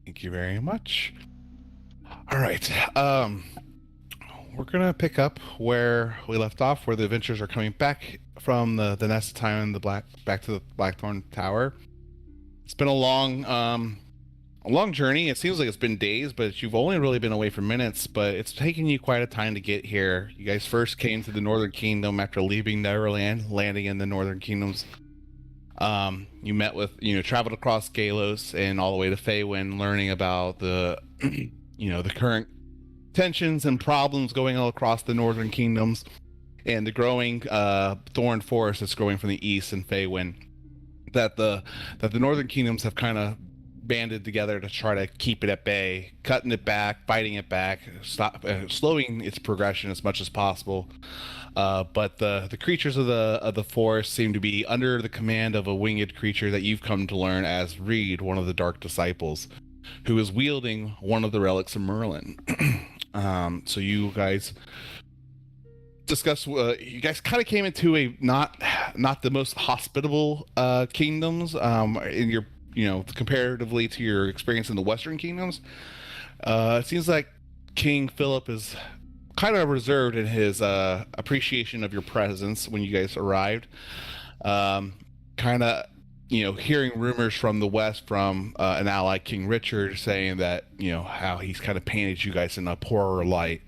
Thank you very much. All right. We're gonna pick up where we left off, where the adventurers are coming back from the nest of time in the back to the Blackthorn Tower. It's been a long journey. It seems like it's been days, but you've only really been away for minutes. But it's taken you quite a time to get here. You guys first came to the Northern Kingdom after leaving Neverland, landing in the Northern Kingdoms. You met with, traveled across Galos and all the way to Feywind, learning about the, the current tensions and problems going all across the Northern Kingdoms, and the growing thorn forest that's growing from the east in Feywind. That the Northern Kingdoms have kind of banded together to try to keep it at bay, cutting it back, fighting it back, slowing its progression as much as possible. But the creatures of the forest seem to be under the command of a winged creature that you've come to learn as Reed, one of the Dark Disciples, who is wielding one of the relics of Merlin. So you guys discuss. You guys kind of came into a not the most hospitable kingdoms in your comparatively to your experience in the Western kingdoms. It seems like King Philip is kind of reserved in his appreciation of your presence when you guys arrived. Kind of, hearing rumors from the West from an ally, King Richard, saying that, how he's kind of painted you guys in a poorer light.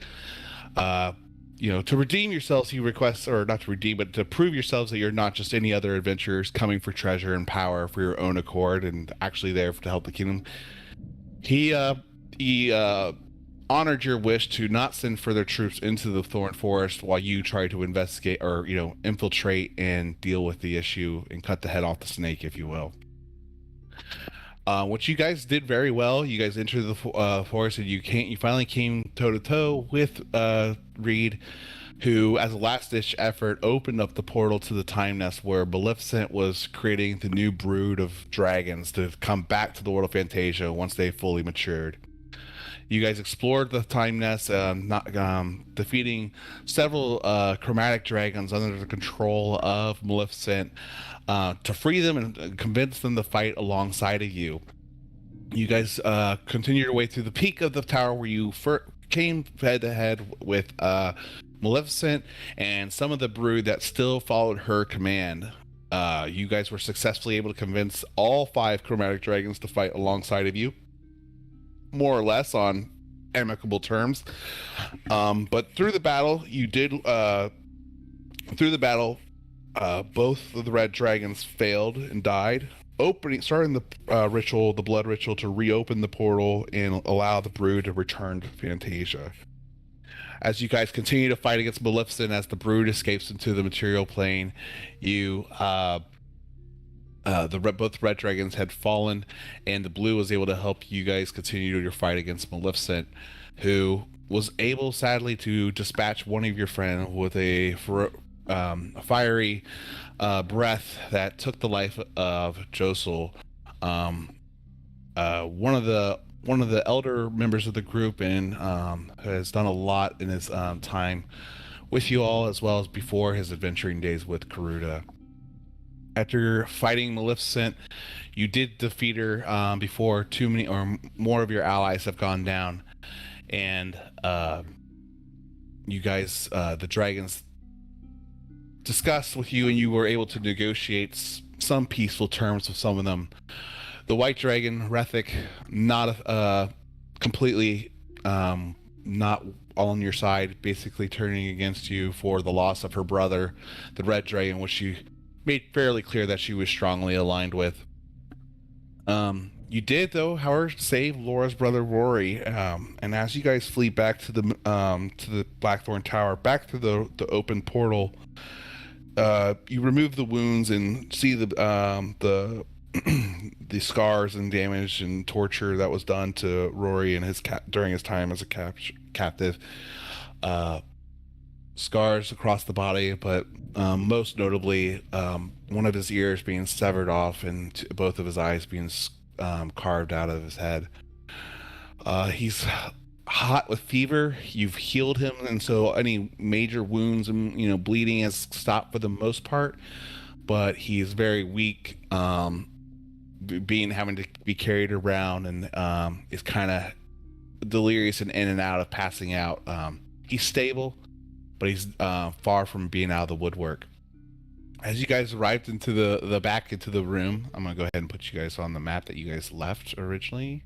To redeem yourselves, he requests, or not to redeem, but to prove yourselves that you're not just any other adventurers coming for treasure and power for your own accord and actually there to help the kingdom. He honored your wish to not send further troops into the Thorn Forest while you try to investigate or, infiltrate and deal with the issue and cut the head off the snake, if you will. Which you guys did very well. You guys entered the forest, and you finally came toe to toe with Reed, who, as a last-ditch effort, opened up the portal to the Time Nest, where Maleficent was creating the new brood of dragons to come back to the world of Fantasia once they fully matured. You guys explored the Time Nest, defeating several chromatic dragons under the control of Maleficent, to free them and convince them to fight alongside of you. You guys continued your way through the peak of the tower, where you came head to head with Maleficent and some of the brood that still followed her command. You guys were successfully able to convince all 5 chromatic dragons to fight alongside of you, more or less on amicable terms. But through the battle, both of the red dragons failed and died, starting the ritual, the blood ritual, to reopen the portal and allow the brood to return to Fantasia. As you guys continue to fight against Maleficent, as the brood escapes into the material plane, both red dragons had fallen, and the blue was able to help you guys continue your fight against Maleficent, who was able, sadly, to dispatch one of your friends with a fiery breath that took the life of Josel, one of the elder members of the group, and has done a lot in his time with you all, as well as before his adventuring days with Karuda. After fighting Maleficent, you did defeat her before too many or more of your allies have gone down, and you guys, the dragons, discussed with you, and you were able to negotiate some peaceful terms with some of them. The white dragon, Rethic, not completely not all on your side, basically turning against you for the loss of her brother, the red dragon, which she made fairly clear that she was strongly aligned with. You did, though, however, save Laura's brother Rory, and as you guys flee back to the Blackthorn Tower, back through the open portal, you remove the wounds and see the the scars and damage and torture that was done to Rory and during his time as a captive. Scars across the body, but most notably, one of his ears being severed off and both of his eyes being carved out of his head. He's hot with fever. You've healed him, and so any major wounds and bleeding has stopped for the most part. But he's very weak, being having to be carried around, and is kind of delirious and in and out of passing out. He's stable, but he's far from being out of the woodwork. As you guys arrived into the back into the room, I'm gonna go ahead and put you guys on the map that you guys left originally.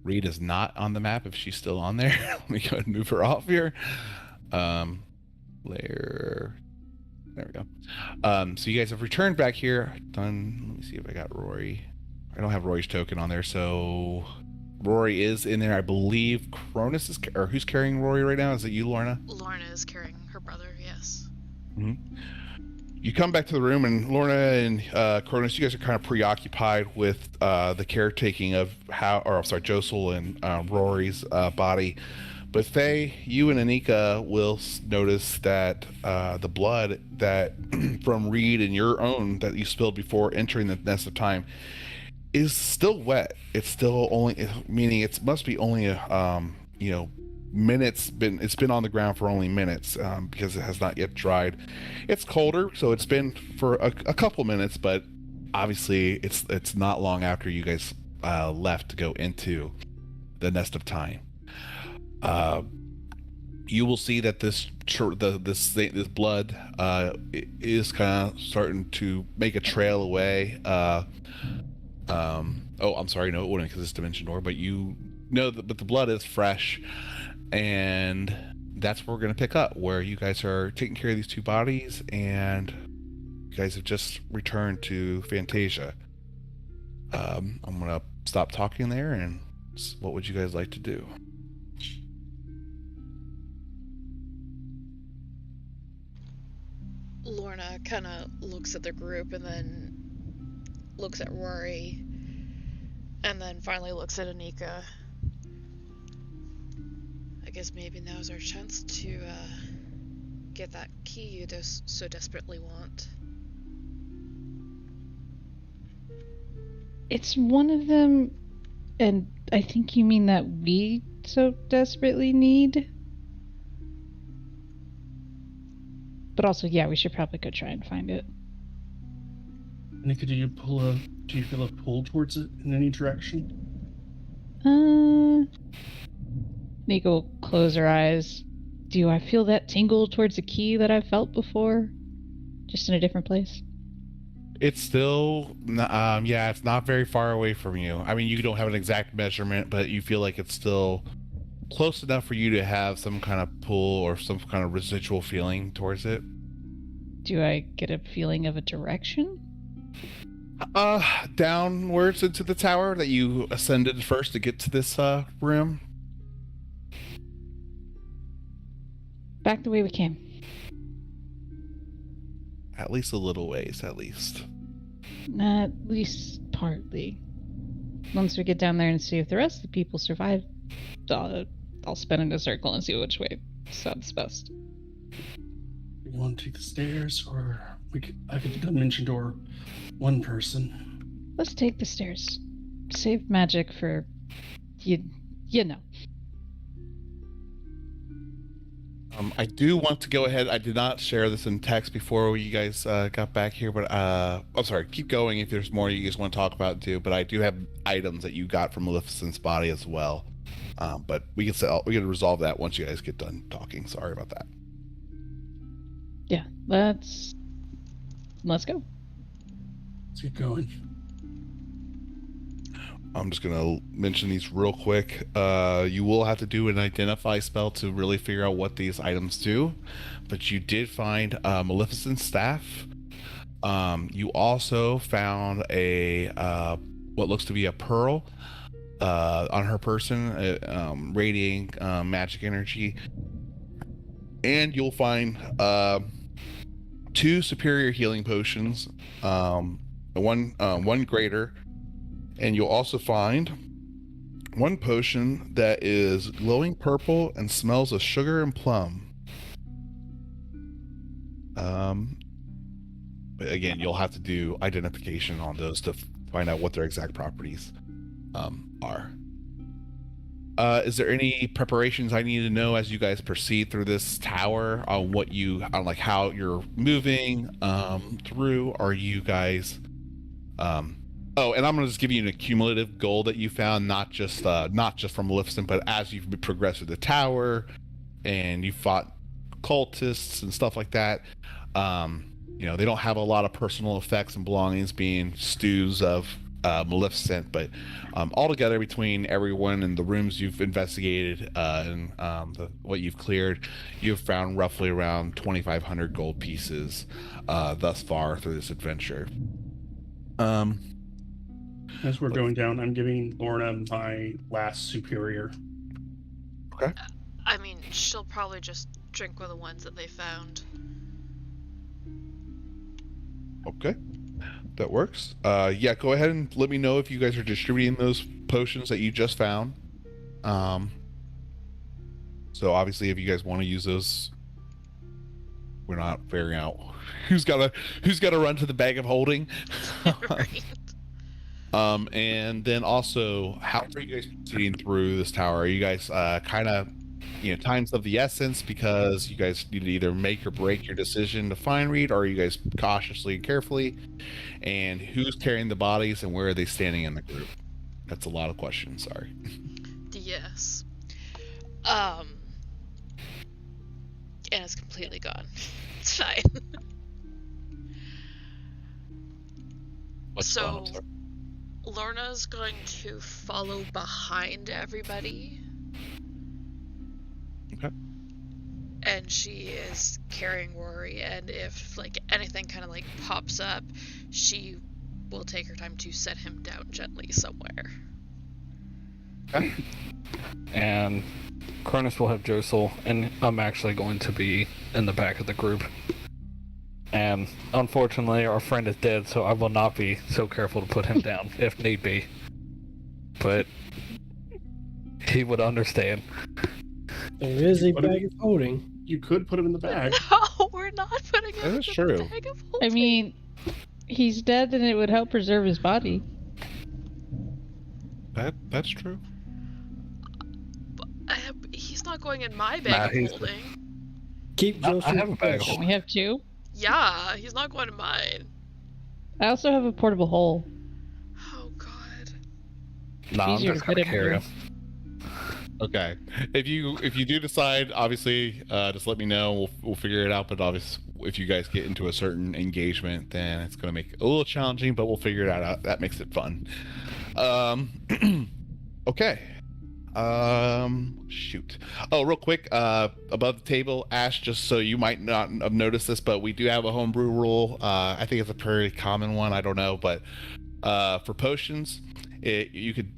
Reed is not on the map if she's still on there. Let me go ahead and move her off here. Layer. There we go. So you guys have returned back here. Done. Let me see if I got Rory. I don't have Rory's token on there, so Rory is in there. I believe Cronus is, or who's carrying Rory right now? Is it you, Lorna? Lorna is carrying her brother, yes. Mm-hmm. You come back to the room, and Lorna and Cronus, you guys are kind of preoccupied with the caretaking of Josel and Rory's body. But Faye, you and Anika will notice that the blood that from Reed and your own that you spilled before entering the Nest of Time is still wet. It's still only, meaning it must be only minutes. It's been on the ground for only minutes because it has not yet dried. It's colder, so it's been for a couple minutes, but obviously it's not long after you guys left to go into the Nest of Time. You will see that this blood is kind of starting to make a trail away. I'm sorry, no, it wouldn't because it's Dimension Door, but you know that, but the blood is fresh, and that's where we're going to pick up, where you guys are taking care of these two bodies, and you guys have just returned to Fantasia. I'm going to stop talking there, and what would you guys like to do? Lorna kind of looks at the group and then looks at Rory and then finally looks at Anika. I guess maybe now's our chance to get that key you so desperately want. It's one of them, and I think you mean that we so desperately need. But also, yeah, we should probably go try and find it. Nika, do you feel a pull towards it in any direction? Nika will close her eyes. Do I feel that tingle towards the key that I've felt before? Just in a different place? It's still, it's not very far away from you. I mean, you don't have an exact measurement, but you feel like it's still close enough for you to have some kind of pull or some kind of residual feeling towards it. Do I get a feeling of a direction? Downwards into the tower that you ascended first to get to this room. Back the way we came. At least a little ways, at least. At least partly. Once we get down there and see if the rest of the people survive, I'll spin in a circle and see which way sounds best. You want to take the stairs, or I could Dimension Door one person. Let's take the stairs. Save magic for you know. I do want to go ahead. I did not share this in text before you guys got back here, but I'm sorry. Keep going if there's more you guys want to talk about too. But I do have items that you got from Maleficent's body as well. But we can resolve that once you guys get done talking. Sorry about that. Yeah, let's go. Let's get going. I'm just gonna mention these real quick. You will have to do an identify spell to really figure out what these items do, but you did find Maleficent's staff. You also found a what looks to be a pearl on her person, radiating magic energy, and you'll find 2 superior healing potions, one greater. And you'll also find 1 potion that is glowing purple and smells of sugar and plum. But again, you'll have to do identification on those to find out what their exact properties are. Is there any preparations I need to know as you guys proceed through this tower on like how you're moving through? Are you guys oh, and I'm gonna just give you an accumulative goal that you found, not just from Maleficent, but as you've progressed through the tower and you fought cultists and stuff like that. They don't have a lot of personal effects and belongings, being stews of Maleficent, but altogether between everyone in the rooms you've investigated and what you've cleared, you've found roughly around 2,500 gold pieces thus far through this adventure. As we're going down, I'm giving Lorna my last superior. Okay. I mean, she'll probably just drink one of the ones that they found. Okay. That works. Yeah, go ahead and let me know if you guys are distributing those potions that you just found. So obviously if you guys want to use those, we're not figuring out who's gotta run to the bag of holding. Right. And then also, how are you guys proceeding through this tower? Are you guys kind of, times of the essence because you guys need to either make or break your decision to find Reed, or are you guys cautiously and carefully? And who's carrying the bodies and where are they standing in the group? That's a lot of questions, sorry. Yes. Anna's completely gone. It's fine. What's So- going on, sorry? Lorna's going to follow behind everybody. Okay. And she is carrying Rory, and if anything kind of pops up, she will take her time to set him down gently somewhere. Okay. And Cronus will have Josel, and I'm actually going to be in the back of the group. And unfortunately, our friend is dead, so I will not be so careful to put him down if need be. But he would understand. There is a bag of holding. You could put him in the bag. No, we're not putting him That in is the true. bag of I holding. mean, he's dead, and it would help preserve his body. That's true. He's not going in my Nah, bag he's- of holding. Keep I Joseph. have a bag of Don't holding. we have two? Yeah, he's not going in mine. I also have a portable hole. Oh god. Nah, I'm Easier just to fit gonna him carry through. him. Okay. If you do decide, obviously, just let me know. We'll figure it out. But obviously, if you guys get into a certain engagement, then it's going to make it a little challenging. But we'll figure it out. That makes it fun. Okay. Shoot. Oh, real quick. Above the table, Ash. Just so you might not have noticed this, but we do have a homebrew rule. I think it's a pretty common one. I don't know, but for potions. You could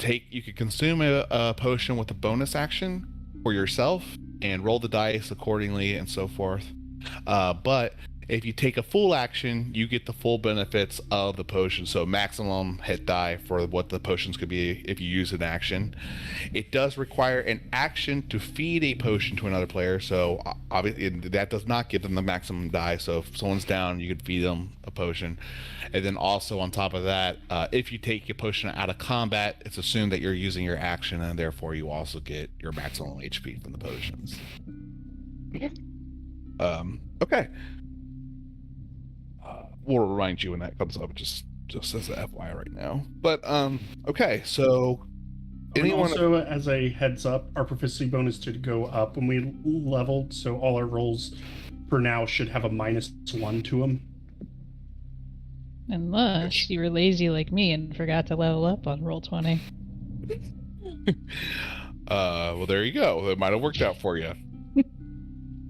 consume a potion with a bonus action for yourself and roll the dice accordingly and so forth. But if you take a full action, you get the full benefits of the potion. So maximum hit die for what the potions could be if you use an action. It does require an action to feed a potion to another player. So obviously that does not give them the maximum die. So if someone's down, you could feed them a potion. And then also on top of that, if you take a potion out of combat, it's assumed that you're using your action, and therefore you also get your maximum HP from the potions. Okay. We'll remind you when that comes up, just as a FYI right now. But okay, so And anyone also, as a heads up, our proficiency bonus did go up when we leveled, so all our rolls for now should have a -1 to them. Unless you were lazy like me and forgot to level up on roll 20. well, there you go. It might have worked out for you.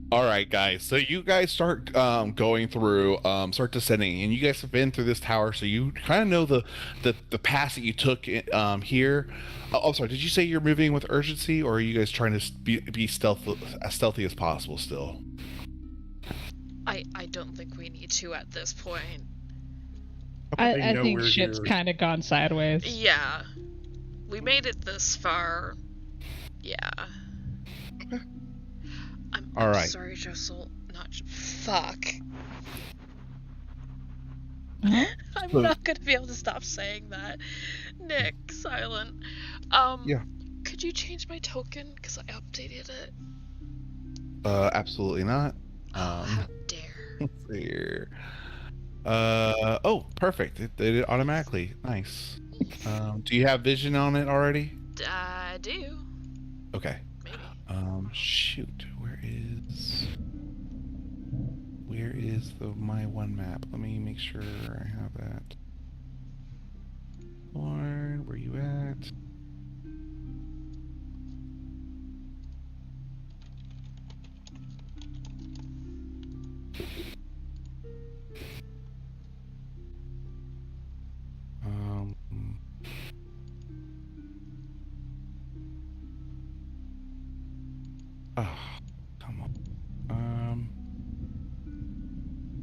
All right, guys. So you guys start going through, start descending, and you guys have been through this tower, so you kind of know the path that you took here. Oh, sorry. Did you say you're moving with urgency, or are you guys trying to be as stealthy as possible still? I don't think we need to at this point. They I know think we're shit's here. kind of gone sideways. Yeah. We made it this far. Yeah. I'm All right. sorry, Josel. Fuck. Huh? I'm So- not gonna be able to stop saying that. Nick, silent. Yeah. Could you change my token? Because I updated it. Absolutely not. Oh, how dare. Let's see here. Oh, perfect. It did it automatically. Nice. Do you have vision on it already? I do. Okay. Maybe. Shoot. Where is the my one map? Let me make sure I have that. Lauren, where you at? Um. Oh, come on.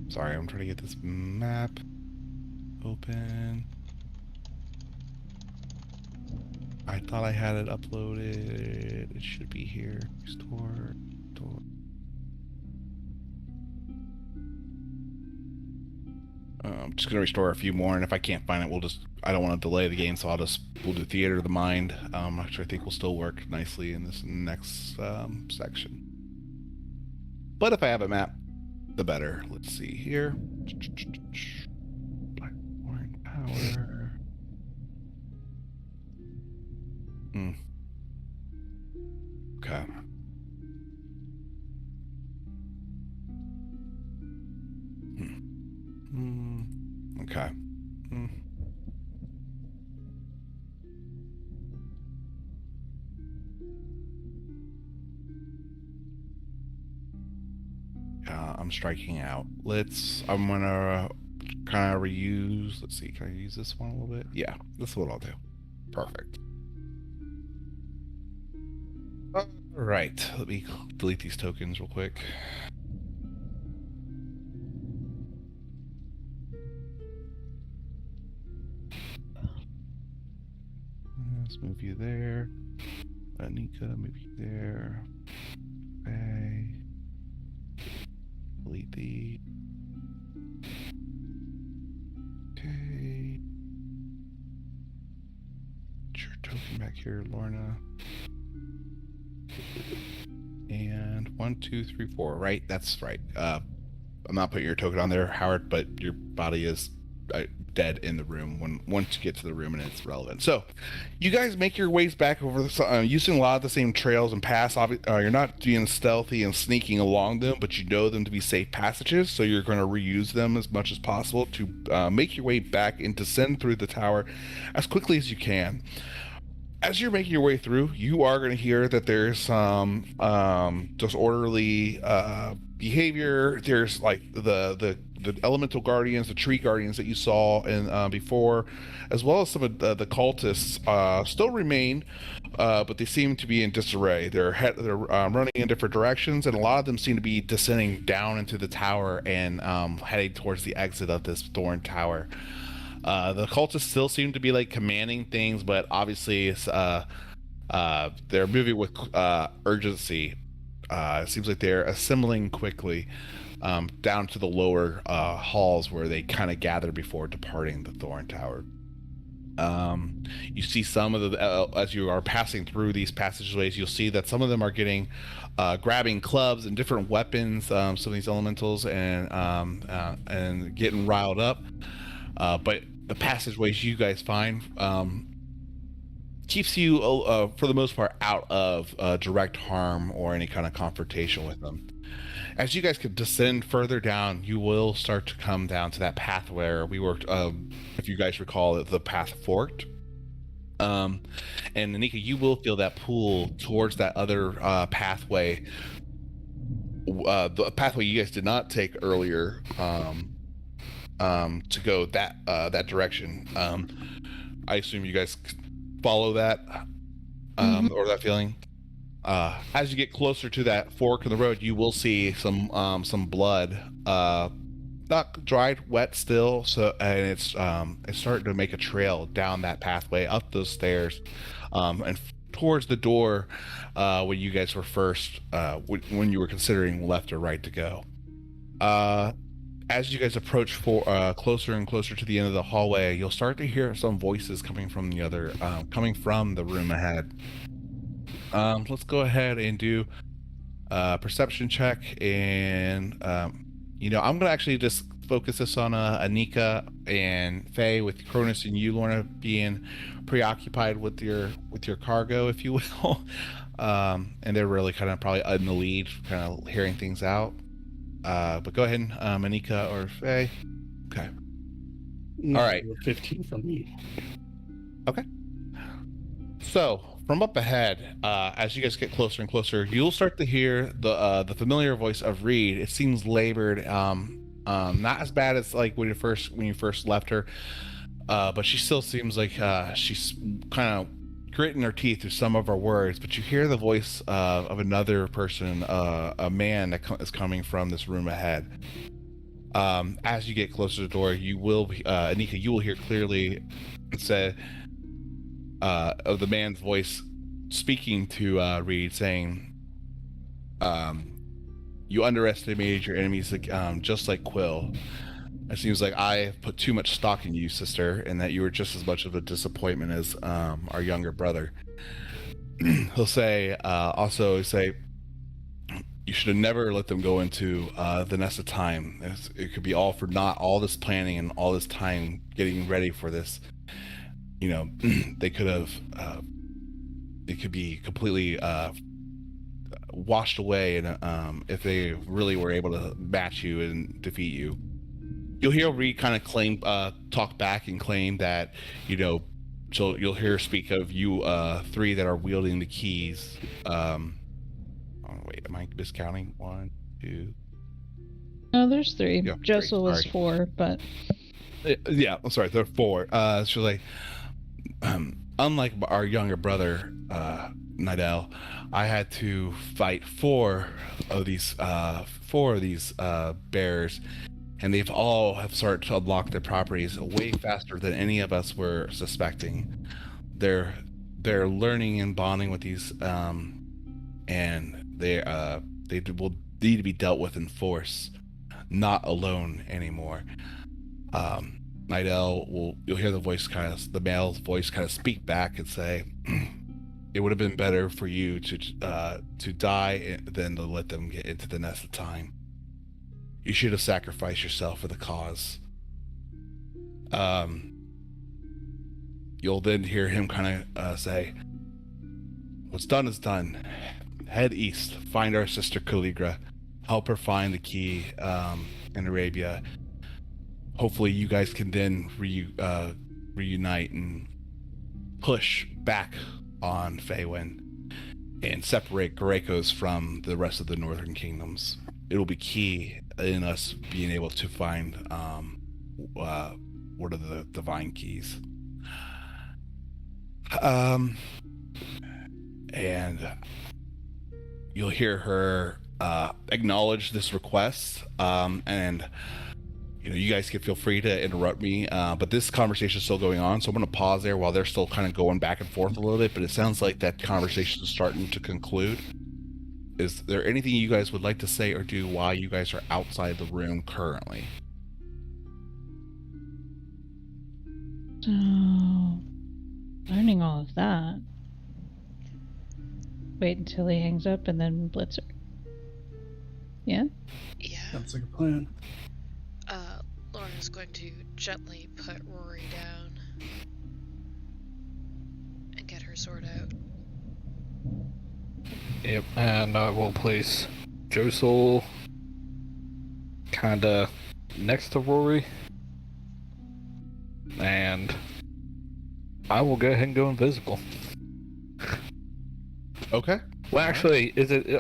Sorry, I'm trying to get this map open. I thought I had it uploaded. It should be here. Restore. I'm just gonna restore a few more, and if I can't find it, I don't want to delay the game, so we'll do Theater of the Mind, which I think will still work nicely in this next section. But if I have a map, the better. Let's see here. Blackthorn Tower. Okay. Okay. I'm striking out. I'm gonna kind of reuse. Let's see, can I use this one a little bit? Yeah, this is what I'll do. Perfect. All right, let me delete these tokens real quick. Let's move you there. Anika, move you there. Okay. Delete the. Okay. Get your token back here, Lorna. And 1, 2, 3, 4. Right, that's right. I'm not putting your token on there, Howard, but your body is dead in the room once you get to the room and it's relevant. So you guys make your ways back over using a lot of the same trails and paths. You're not being stealthy and sneaking along them, but you know them to be safe passages, so you're going to reuse them as much as possible to make your way back and descend through the tower as quickly as you can. As you're making your way through, you are going to hear that there's some disorderly behavior. There's like the elemental guardians, the tree guardians that you saw in before, as well as some of the cultists still remain, but they seem to be in disarray. They're running in different directions, and a lot of them seem to be descending down into the tower and heading towards the exit of this thorn tower. The cultists still seem to be like commanding things, but obviously it's they're moving with urgency. It seems like they're assembling quickly down to the lower halls where they kind of gather before departing the Thorn Tower. You see some of the as you are passing through these passageways, you'll see that some of them are grabbing clubs and different weapons, some of these elementals, and getting riled up. But the passageways you guys find keeps you, for the most part, out of direct harm or any kind of confrontation with them. As you guys could descend further down, you will start to come down to that path where we worked, if you guys recall, the path forked. And Anika, you will feel that pull towards that other pathway, the pathway you guys did not take earlier, to go that direction. I assume you guys follow that, or that feeling. As you get closer to that fork in the road, you will see some blood, not dried, wet still. So, and it's starting to make a trail down that pathway, up those stairs, and towards the door where you guys were first, when you were considering left or right to go. As you guys approach closer and closer to the end of the hallway, you'll start to hear some voices coming from the room ahead. Let's go ahead and do a perception check, and I'm gonna actually just focus this on Anika and Faye, with Cronus and you, Lorna, being preoccupied with your cargo, if you will. And they're really kind of probably in the lead, kind of hearing things out. But go ahead, Anika or Faye. Okay. No, All right. 15 from me. Okay. So from up ahead, as you guys get closer and closer, you'll start to hear the familiar voice of Reed. It seems labored, not as bad as like when you first left her, but she still seems like she's kind of gritting her teeth through some of her words. But you hear the voice of another person, a man that is coming from this room ahead. As you get closer to the door, you will, Anika, you will hear clearly say of the man's voice speaking to Reed, saying, "You underestimated your enemies, just like Quill. It seems like I have put too much stock in you, sister, and that you were just as much of a disappointment as our younger brother." He'll say, "You should have never let them go into the nest of time. It could be all for naught. All this planning and all this time getting ready for this. They could have. It could be completely washed away, and if they really were able to match you and defeat you." You'll hear Reed kind of talk back and claim that, so you'll hear her speak of you three that are wielding the keys. Wait, am I miscounting? 1, 2. No, there's 3. Yeah, Jessel 3, was sorry. 4, but Yeah, I'm sorry, there are 4. She's like, unlike our younger brother, Nidell, I had to fight 4 of these bears, and they've all have started to unlock their properties way faster than any of us were suspecting. They're learning and bonding with these, and they will need to be dealt with in force, not alone anymore. Nidell you'll hear the male's voice kind of speak back and say, "It would have been better for you to die than to let them get into the nest of time. You should have sacrificed yourself for the cause." You'll then hear him kind of say, "What's done is done. Head east, find our sister Caligra, help her find the key in Arabia. Hopefully you guys can then reunite and push back on Faywin and separate Gorekos from the rest of the northern kingdoms. It'll be key in us being able to find what are the divine keys." And you'll hear her acknowledge this request, and you guys can feel free to interrupt me, but this conversation is still going on, so I'm going to pause there while they're still kind of going back and forth a little bit. But it sounds like that conversation is starting to conclude. Is there anything you guys would like to say or do while you guys are outside the room currently? so learning all of that. Wait until he hangs up and then blitz her. Yeah? Yeah. Sounds like a plan. Lorna's going to gently put Rory down and get her sword out. Yep, and I will place Josel kinda next to Rory. And I will go ahead and go invisible. Okay. Well, actually,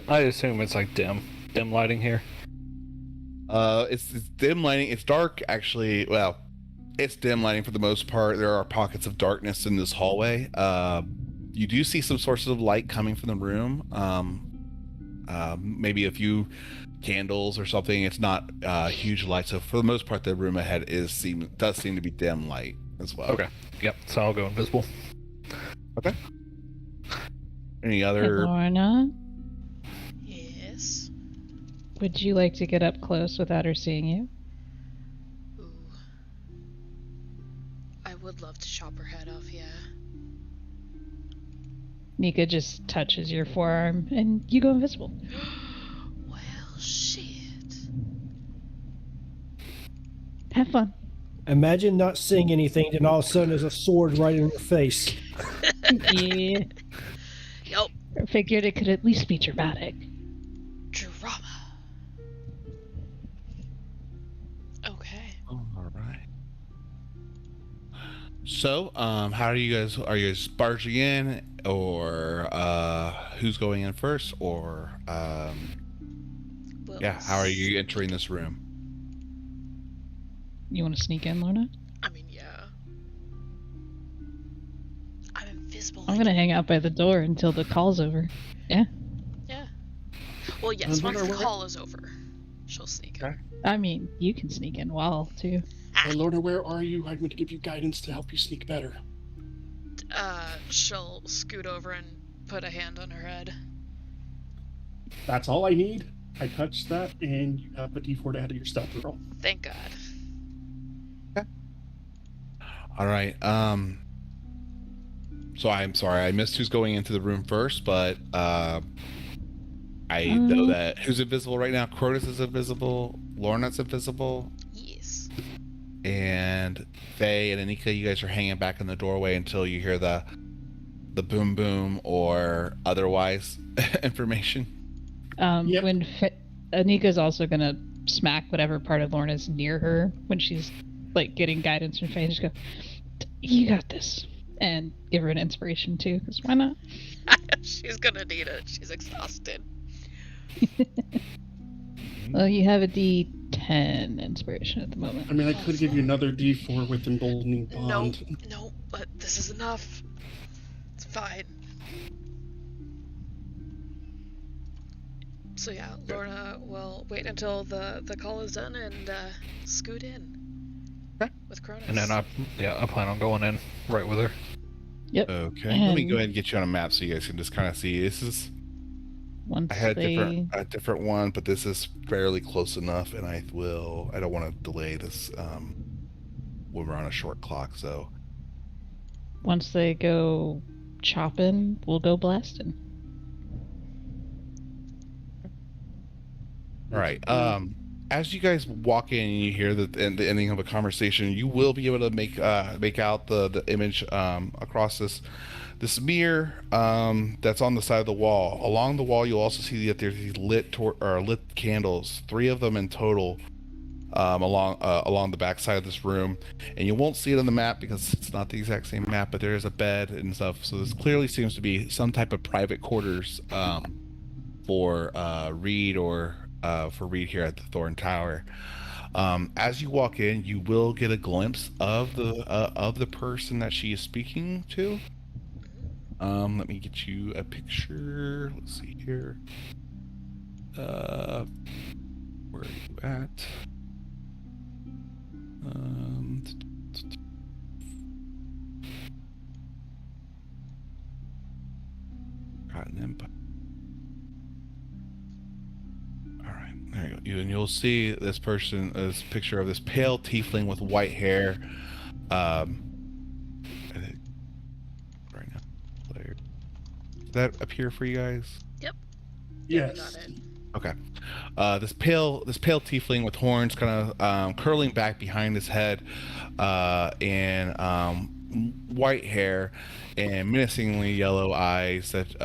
I assume it's like dim lighting here. It's dim lighting. It's dark, actually. Well, it's dim lighting for the most part. There are pockets of darkness in this hallway. You do see some sources of light coming from the room. Maybe a few candles or something. It's not huge light. So for the most part, the room ahead does seem to be dim light as well. Okay. Yep. So I'll go invisible. Okay. Any Hey, other? Lorna, Yes. would you like to get up close without her seeing you? Ooh. I would love to chop her head off, yeah. Nika just touches your forearm and you go invisible. Well, shit. Have fun. Imagine not seeing anything, then all of a sudden there's a sword right in your face. Yeah. Yup. I figured it could at least be dramatic. Drama. Okay. All right. So, how are you guys barging in, or who's going in first, or Well, yeah, how are you entering this room? You want to sneak in, Lorna? I mean, yeah. I'm invisible. I'm gonna hang out by the door until the call's over. Yeah. Well, yes, Lorna, once the where- call is over, she'll sneak in. Okay. I mean, you can sneak in while, too. Hey, Lorna, where are you? I'm going to give you guidance to help you sneak better. She'll scoot over and put a hand on her head. That's all I need. I touched that, and you have a D4 to add to your stealth roll. Thank God. All right. So I'm sorry, I missed who's going into the room first, but I know that who's invisible right now. Cronus is invisible. Lorna's invisible. Yes. And Faye and Anika, you guys are hanging back in the doorway until you hear the boom boom or otherwise information. Yep. When Anika's also gonna smack whatever part of Lorna's near her when she's like getting guidance from Faye. Just go, you got this, and give her an inspiration too, because why not? She's gonna need it. She's exhausted. Well, you have a D10 inspiration at the moment. I mean, I could give you another D4 with Emboldening Bond. No, but this is enough. It's fine. So yeah, Lorna will wait until the call is done and scoot in. Okay. With Cronus. And then I plan on going in right with her. Yep. Okay. Let me And- go ahead and get you on a map so you guys can just kind of see. This is Once I had they a different one, but this is fairly close enough, and I don't want to delay this when we're on a short clock. So once they go chopping, we'll go blasting. all right. As you guys walk in and you hear the ending of a conversation, you will be able to make out the image across this mirror that's on the side of the wall. Along the wall, you'll also see that there's these lit candles, 3 of them in total, along the back side of this room. And you won't see it on the map because it's not the exact same map, but there is a bed and stuff. So this clearly seems to be some type of private quarters for Reed or for Reed here at the Thorn Tower. As you walk in, you will get a glimpse of the person that she is speaking to. Let me get you a picture. Let's see here. Where are you at? Got an empire. All right, there you go. And you'll see this picture of this pale tiefling with white hair. I think right now. Does that appear for you guys? Yep. Yes. Got it. Okay. This pale tiefling with horns kind of curling back behind his head, and white hair and menacingly yellow eyes that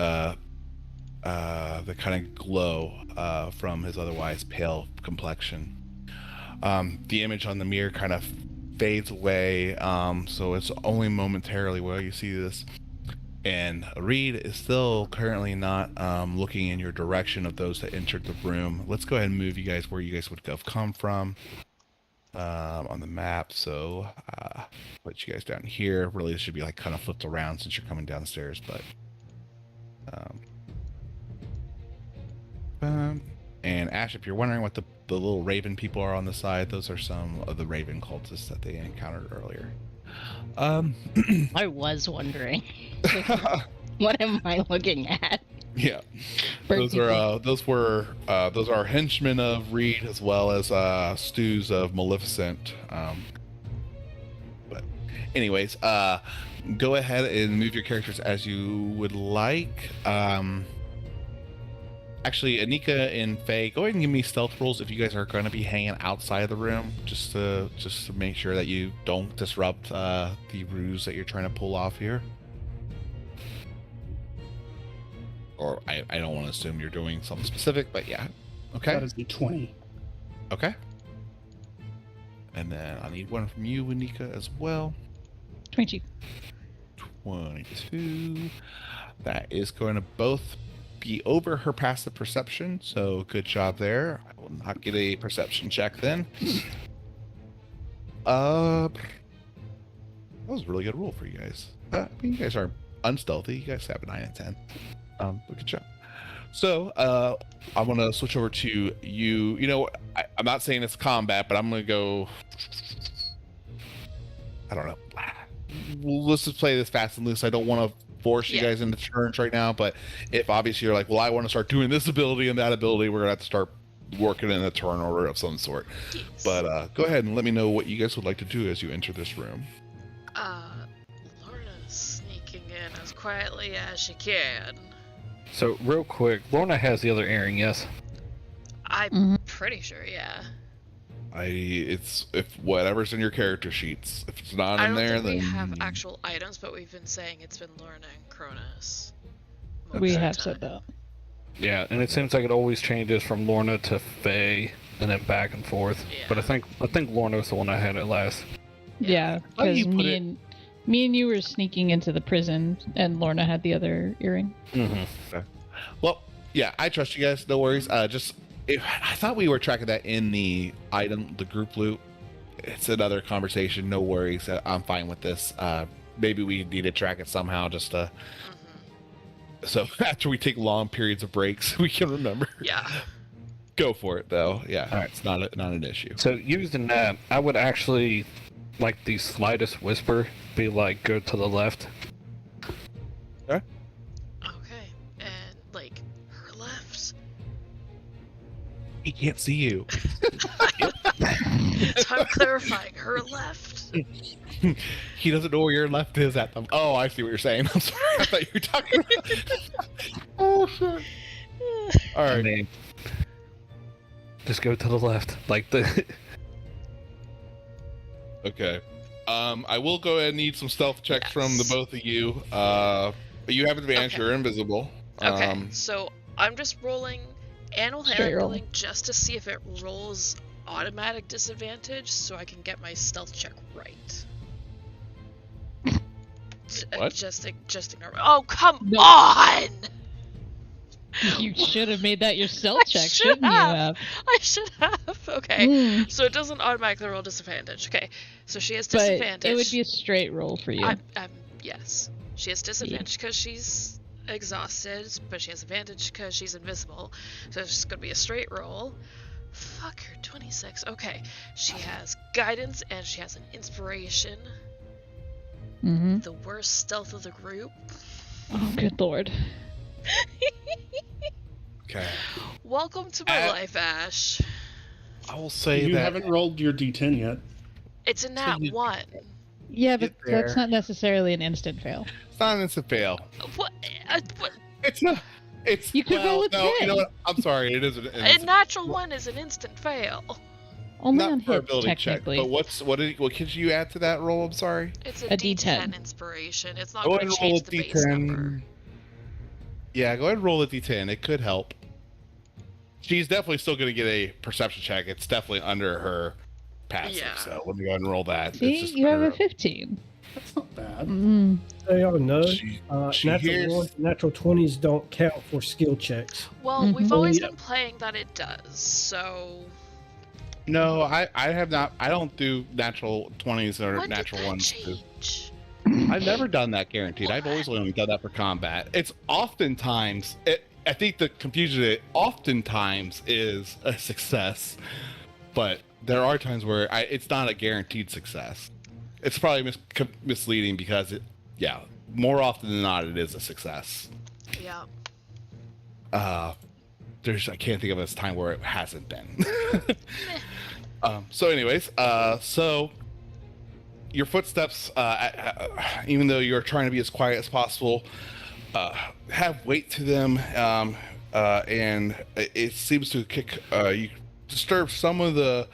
kind of glow from his otherwise pale complexion. The image on the mirror kind of fades away, so it's only momentarily while you see this. And Reed is still currently not looking in your direction of those that entered the room. Let's go ahead and move you guys where you guys would have come from on the map. So put you guys down here. Really, it should be like kind of flipped around since you're coming downstairs. But and Ash, if you're wondering what the little raven people are on the side, those are some of the raven cultists that they encountered earlier. I was wondering. What am I looking at? Yeah, Bird those are henchmen of Reed as well as stews of Maleficent. But anyways, go ahead and move your characters as you would like. Actually, Anika and Faye, go ahead and give me stealth rolls if you guys are going to be hanging outside of the room, just to make sure that you don't disrupt the ruse that you're trying to pull off here. Or I don't want to assume you're doing something specific, but yeah. Okay. That is a 20. Okay. And then I need one from you, Anika, as well. 22. 22. That is going to both be over her passive perception, so good job there. I will not get a perception check then. That was a really good roll for you guys. I mean, you guys are unstealthy. You guys have a 9 and 10. But good job. So, I'm gonna switch over to you. You know, I'm not saying it's combat, but I'm gonna go. I don't know. Let's just play this fast and loose. I don't want to force you guys into turns right now, but if obviously you're like, well, I want to start doing this ability and that ability, we're gonna have to start working in a turn order of some sort. Yes. But go ahead and let me know what you guys would like to do as you enter this room. Lorna's sneaking in as quietly as she can. So, real quick, Lorna has the other earring, yes? I'm pretty sure, yeah. It's if whatever's in your character sheets. If it's not I in don't there, think then we have actual items, but we've been saying it's been Lorna and Cronus. most We of the have time. said that. Yeah, and it seems like it always changes from Lorna to Faye, and then back and forth. Yeah. But I think Lorna's the one that had it last. Yeah, How do because you put it- me and you were sneaking into the prison, and Lorna had the other earring. Mm-hmm. well, yeah, I trust you guys. No worries. I thought we were tracking that in the group loot. It's another conversation. No worries. I'm fine with this. Maybe we need to track it somehow, just to. So after we take long periods of breaks, we can remember. Yeah. Go for it, though. Yeah, All right. it's not an issue. So using that, I would actually, like the slightest whisper, be like, go to the left. Okay. And, like, her left. He can't see you. So I'm clarifying, her left. He doesn't know where your left is at them. Oh, I see what you're saying. I'm sorry. I thought you were talking. Oh shit. All I right. mean, just go to the left, like the. Okay. I will go ahead and need some stealth checks from the Yes. both of you. You have advantage. Okay. You're invisible. Okay, so I'm just rolling animal Straight roll. handling just to see if it rolls automatic disadvantage so I can get my stealth check right. What? Just ignore me. Oh, come No. on! You should have made that your stealth I check, should shouldn't you have. have? I should have. Okay. Mm, So it doesn't automatically roll disadvantage. Okay. So she has but disadvantage. it would be a straight roll for you. Yes. She has disadvantage because she's exhausted, but she has advantage because she's invisible. So it's just gonna be a straight roll. Fuck her, 26. Okay. She has guidance and she has an inspiration. Mm-hmm. The worst stealth of the group. Oh, good lord. Okay. Welcome to my life, Ash. I will say You that. haven't rolled your D10 yet. It's a nat you- 1. Yeah, but Get there. that's not necessarily an instant fail. It's not an instant fail. What? What? It's not. It's. You could roll a no, you 10. know what? I'm sorry. It is an A natural 1 is an instant fail. Only not on for hits, ability check. technically. But what could you add to that roll? I'm sorry. It's A a D10. D10 inspiration. It's not Go going ahead to and roll a change the base number. D10. Yeah, go ahead and roll a D10. It could help. She's definitely still going to get a perception check. It's definitely under her passive. Yeah. So let me go ahead and roll that. It's See, just you have under a 15. That's not bad. Mm. So y'all know, She natural hears- ones, natural 20s don't count for skill checks. Well, we've Mhm. always Yeah. been playing that it does, so... No, I have not. I don't do natural 20s or When natural did that ones. change? I've never done that guaranteed. I've always only done that for combat. It's oftentimes, I think the confusion, it oftentimes is a success, but there are times where it's not a guaranteed success. It's probably misleading because more often than not, it is a success. Yeah. I can't think of a time where it hasn't been. So anyways, so your footsteps, even though you're trying to be as quiet as possible, have weight to them, and it seems to you disturb some of the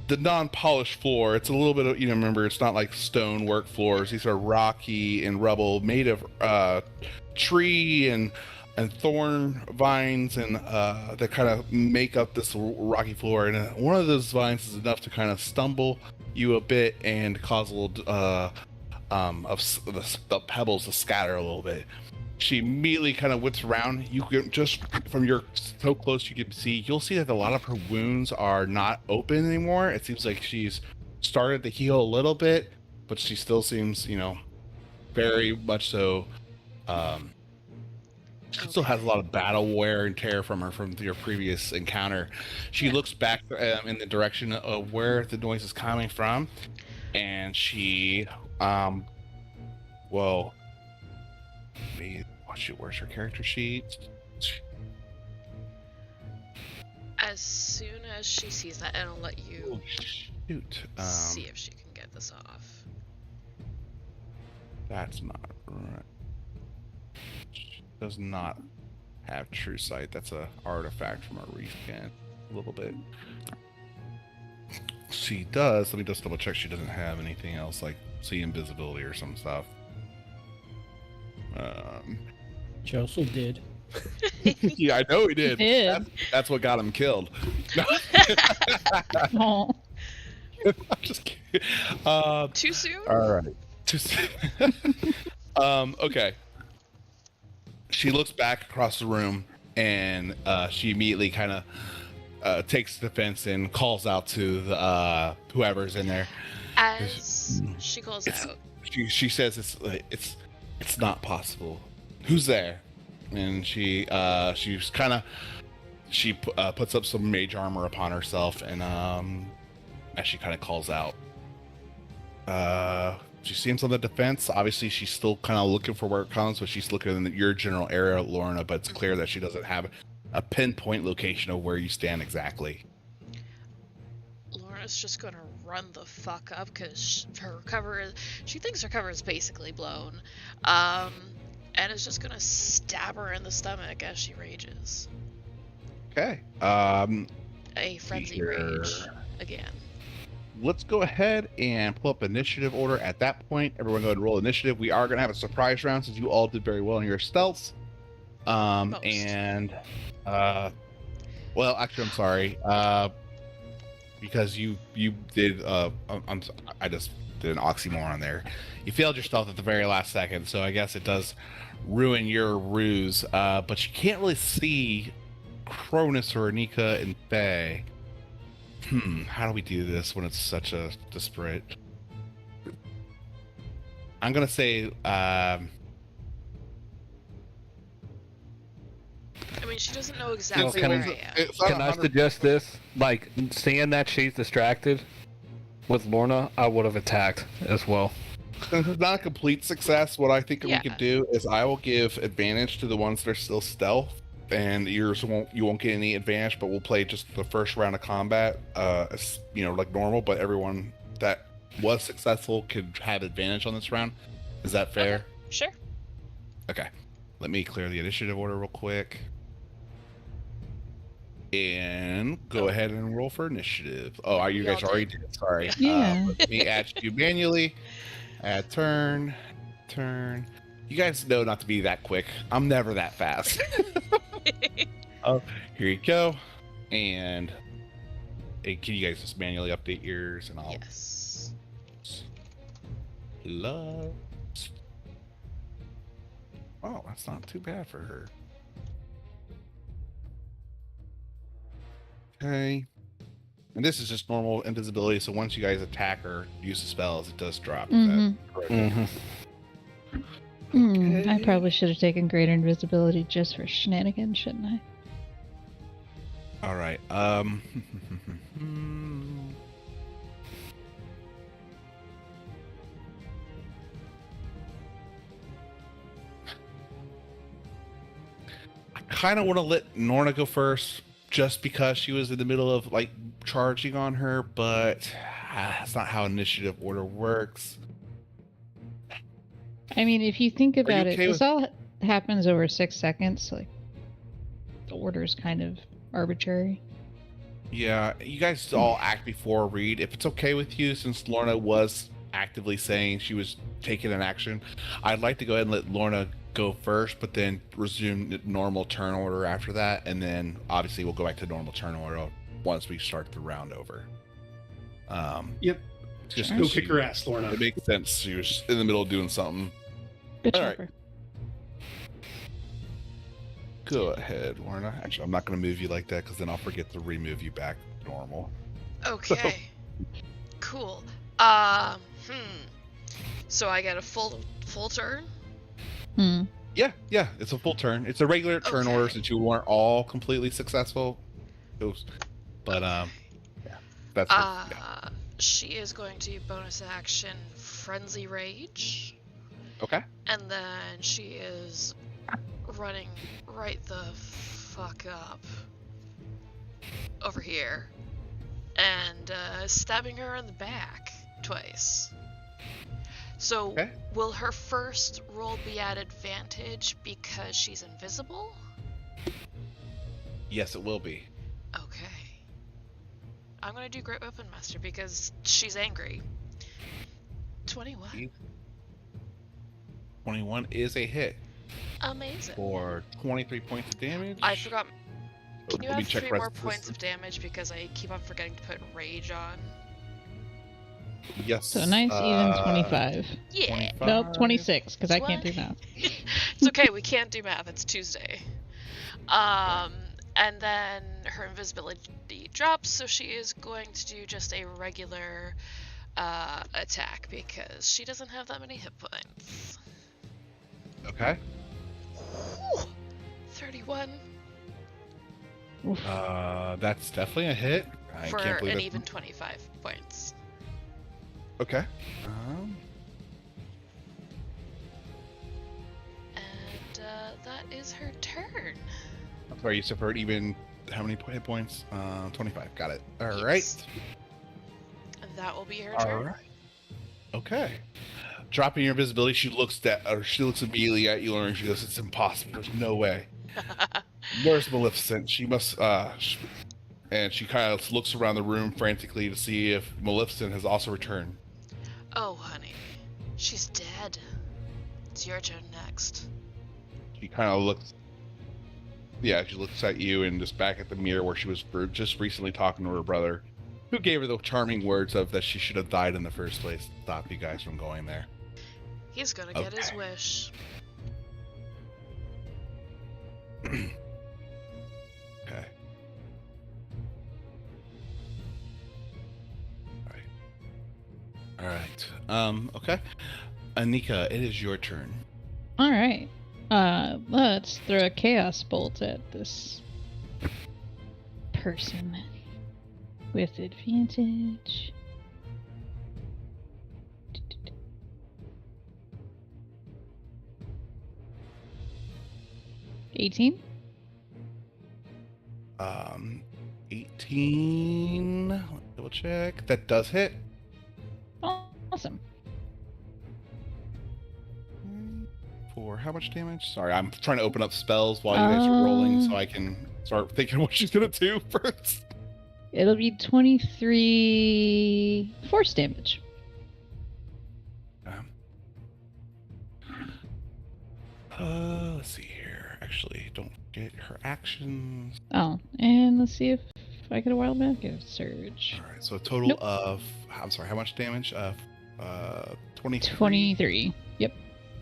non-polished floor. It's a little bit of, remember, it's not like stonework floors. These are rocky and rubble made of tree and thorn vines, and that kind of make up this rocky floor. And one of those vines is enough to kind of stumble you a bit and cause a little of the pebbles to scatter a little bit. She immediately kind of whips around. You can just, from your so close you can see, you'll see that a lot of her wounds are not open anymore. It seems like she's started to heal a little bit, but she still seems, very much so. She still has a lot of battle wear and tear from your previous encounter. She looks back in the direction of where the noise is coming from, and she, where's her character sheet? As soon as she sees that, and I'll let you see if she can get this off. That's not right. She does not have true sight. That's a artifact from a rescan. A little bit. She does. Let me just double check. She doesn't have anything else like see invisibility or some stuff. Josel did. Yeah, I know he did. He did. That's what got him killed. Oh. I'm just kidding. Too soon? All right. Too soon. Okay. She looks back across the room, and she immediately kind of takes defense and calls out to the whoever's in there. As she calls out, she says it's not possible. Who's there? And she puts up some mage armor upon herself, and as she kind of calls out, she seems on the defense. Obviously, she's still kind of looking for where it comes, but she's looking in your general area, Lorna. But it's clear that she doesn't have a pinpoint location of where you stand exactly. Lorna's just gonna run the fuck up because she thinks her cover is basically blown, and is just gonna stab her in the stomach as she rages. Okay. A frenzy rage again. Let's go ahead and pull up initiative order at that point. Everyone go ahead and roll initiative. We are going to have a surprise round since you all did very well in your stealths. Well, actually, I'm sorry. Because you did, I just did an oxymoron there. You failed your stealth at the very last second, so I guess it does ruin your ruse. But you can't really see Cronus or Anika and Faye. How do we do this when it's such a disparate? I'm gonna say, I mean, she doesn't know exactly where I am. Can I suggest this? Like, seeing that she's distracted with Lorna, I would have attacked as well. Since it's not a complete success, what I think Yeah. we could do is I will give advantage to the ones that are still stealth, and you won't get any advantage, but we'll play just the first round of combat, like normal. But everyone that was successful could have advantage on this round. Is that fair? Okay, sure. Okay. Let me clear the initiative order real quick. And go ahead and roll for initiative. Oh, you guys already did. Sorry. Yeah. Let me add you manually. Add turn. You guys know not to be that quick. I'm never that fast. Oh, here you go. And hey, can you guys just manually update yours? And I'll Yes. love. Oh, that's not too bad for her. Okay. And this is just normal invisibility, so once you guys attack or use the spells, it does drop. Is that correct? I probably should have taken greater invisibility just for shenanigans, shouldn't I? All right. I kind of want to let Norna go first, just because she was in the middle of like charging on her, but That's not how initiative order works. I mean, if you think about it, okay this with- all happens over 6 seconds. Like, the order's kind of arbitrary. Yeah, you guys all act before read. If it's okay with you, since Lorna was actively saying she was taking an action, I'd like to go ahead and let Lorna go first, but then resume normal turn order after that, and then obviously we'll go back to normal turn order once we start the round over. Yep. Just Sure. Go she- kick her ass, Lorna. It makes sense. She was in the middle of doing something. Good All job. right. Go ahead, Lorna. Actually, I'm not going to move you like that because then I'll forget to remove you back to normal. Okay. Cool. So I get a full turn? Hmm. Yeah, it's a full turn. It's a regular turn Okay. order since you weren't all completely successful. But yeah, that's yeah. She is going to bonus action Frenzy Rage, Okay. and then she is running right the fuck up over here and stabbing her in the back twice. So Okay. will her first roll be at advantage because she's invisible? Yes, it will be. Okay. I'm gonna do Great Weapon Master because she's angry. 21. 21 is a hit Amazing. for 23 points of damage. I forgot. Can you Let me have check 3 more rest points of resistance. damage because I keep on forgetting to put Rage on? Yes. So a nice even 25. Yeah. 25. Nope, 26, because I can't do 20. math. It's okay, we can't do math, it's Tuesday. And then her invisibility drops, so she is going to do just a regular attack because she doesn't have that many hit points. Okay. Whew. 31 Oof. That's definitely a hit. I for can't believe an it. even 25 points. Okay. And that is her turn. I'm sorry, you said for even how many hit points? 25. Got it. All Yes. right. And that will be her All turn. right. Okay. Dropping your invisibility, she looks immediately at you, and she goes, "It's impossible. There's no way. Where's Maleficent? She must." And she kind of looks around the room frantically to see if Maleficent has also returned. Oh, honey. She's dead. It's your turn next. She kind of looks. Yeah, she looks at you and just back at the mirror where she was just recently talking to her brother, who gave her the charming words of that she should have died in the first place to stop you guys from going there. He's gonna get his Okay. wish. Okay. All right. Okay. Anika, it is your turn. All right. Let's throw a chaos bolt at this person with advantage. 18. 18. Let me double check. That does hit. Awesome. For how much damage? Sorry, I'm trying to open up spells while you guys are rolling so I can start thinking what she's gonna do first. It'll be 23 force damage. Let's see here. Actually, don't forget her actions. Oh, and let's see if I get a wild magic surge. All right, so a total Nope. of, I'm sorry, how much damage? 23. 23. Yep.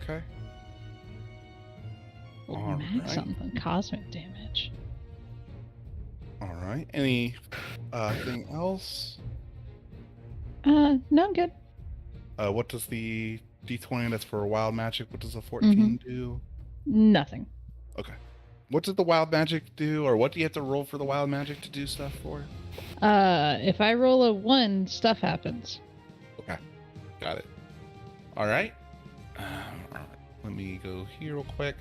Okay. Oh, All max right. something. Cosmic damage. All right. Any thing else? No, I'm good. What does the D20 that's for wild magic? What does the 14 do? Nothing. Okay. What does the wild magic do, or what do you have to roll for the wild magic to do stuff for? If I roll a 1, stuff happens. Okay. Got it. All right. All right. Let me go here real quick.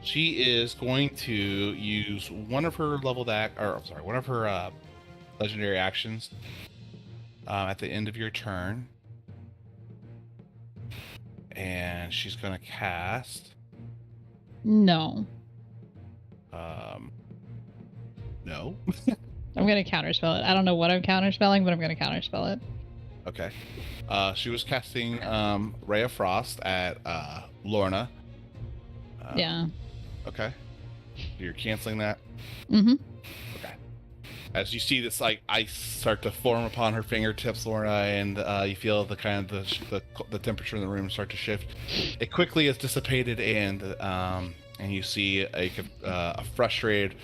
She is going to use one of her one of her legendary actions at the end of your turn, and she's going to cast. No. No. I'm going to counterspell it. I don't know what I'm counterspelling, but I'm going to counterspell it. Okay. She was casting Ray of Frost at Lorna. Yeah. Okay. You're canceling that? Mm-hmm. Okay. As you see this like ice start to form upon her fingertips, Lorna, and you feel the kind of the temperature in the room start to shift. It quickly is dissipated, and you see a frustrated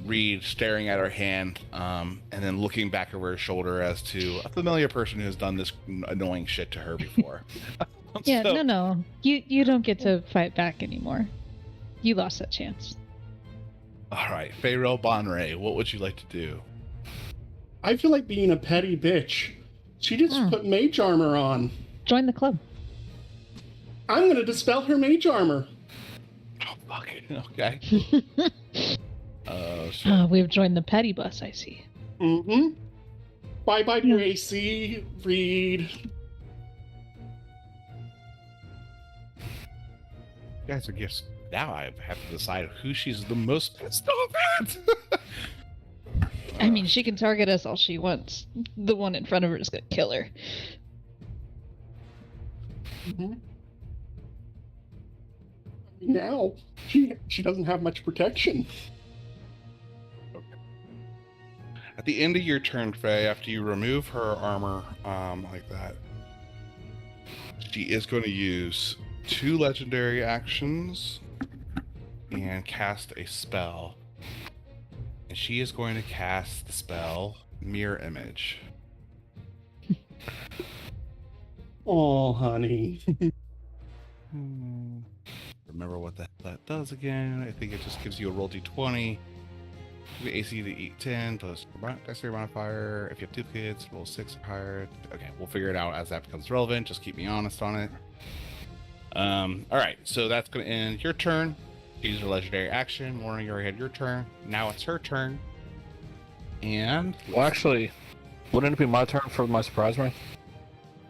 Reed staring at her hand, and then looking back over her shoulder as to a familiar person who has done this annoying shit to her before. Yeah, So- no. You don't get to fight back anymore. You lost that chance. All right, Pharaoh Bonray, what would you like to do? I feel like being a petty bitch. She just put mage armor on. Join the club. I'm gonna dispel her mage armor. Oh, fuck it. Okay. Shit. We've joined the petty bus, I see. Mm-hmm. Bye-bye to your AC, Reed. You guys are gifts. Now I have to decide who she's the most pissed off at. I mean, she can target us all she wants. The one in front of her is gonna kill her. Mm-hmm. Now, she doesn't have much protection. At the end of your turn, Faye, after you remove her armor like that, she is going to use 2 legendary actions and cast a spell. And she is going to cast the spell Mirror Image. Oh, honey. Remember what that does again. I think it just gives you a roll d20. AC to eat 10 plus dexterity modifier. If you have 2 kids, roll 6 or higher. Okay, we'll figure it out as that becomes relevant. Just keep me honest on it. All right, so that's going to end your turn. Use your legendary action. Warning, you already had your turn. Now it's her turn. And Well, actually, wouldn't it be my turn for my surprise round?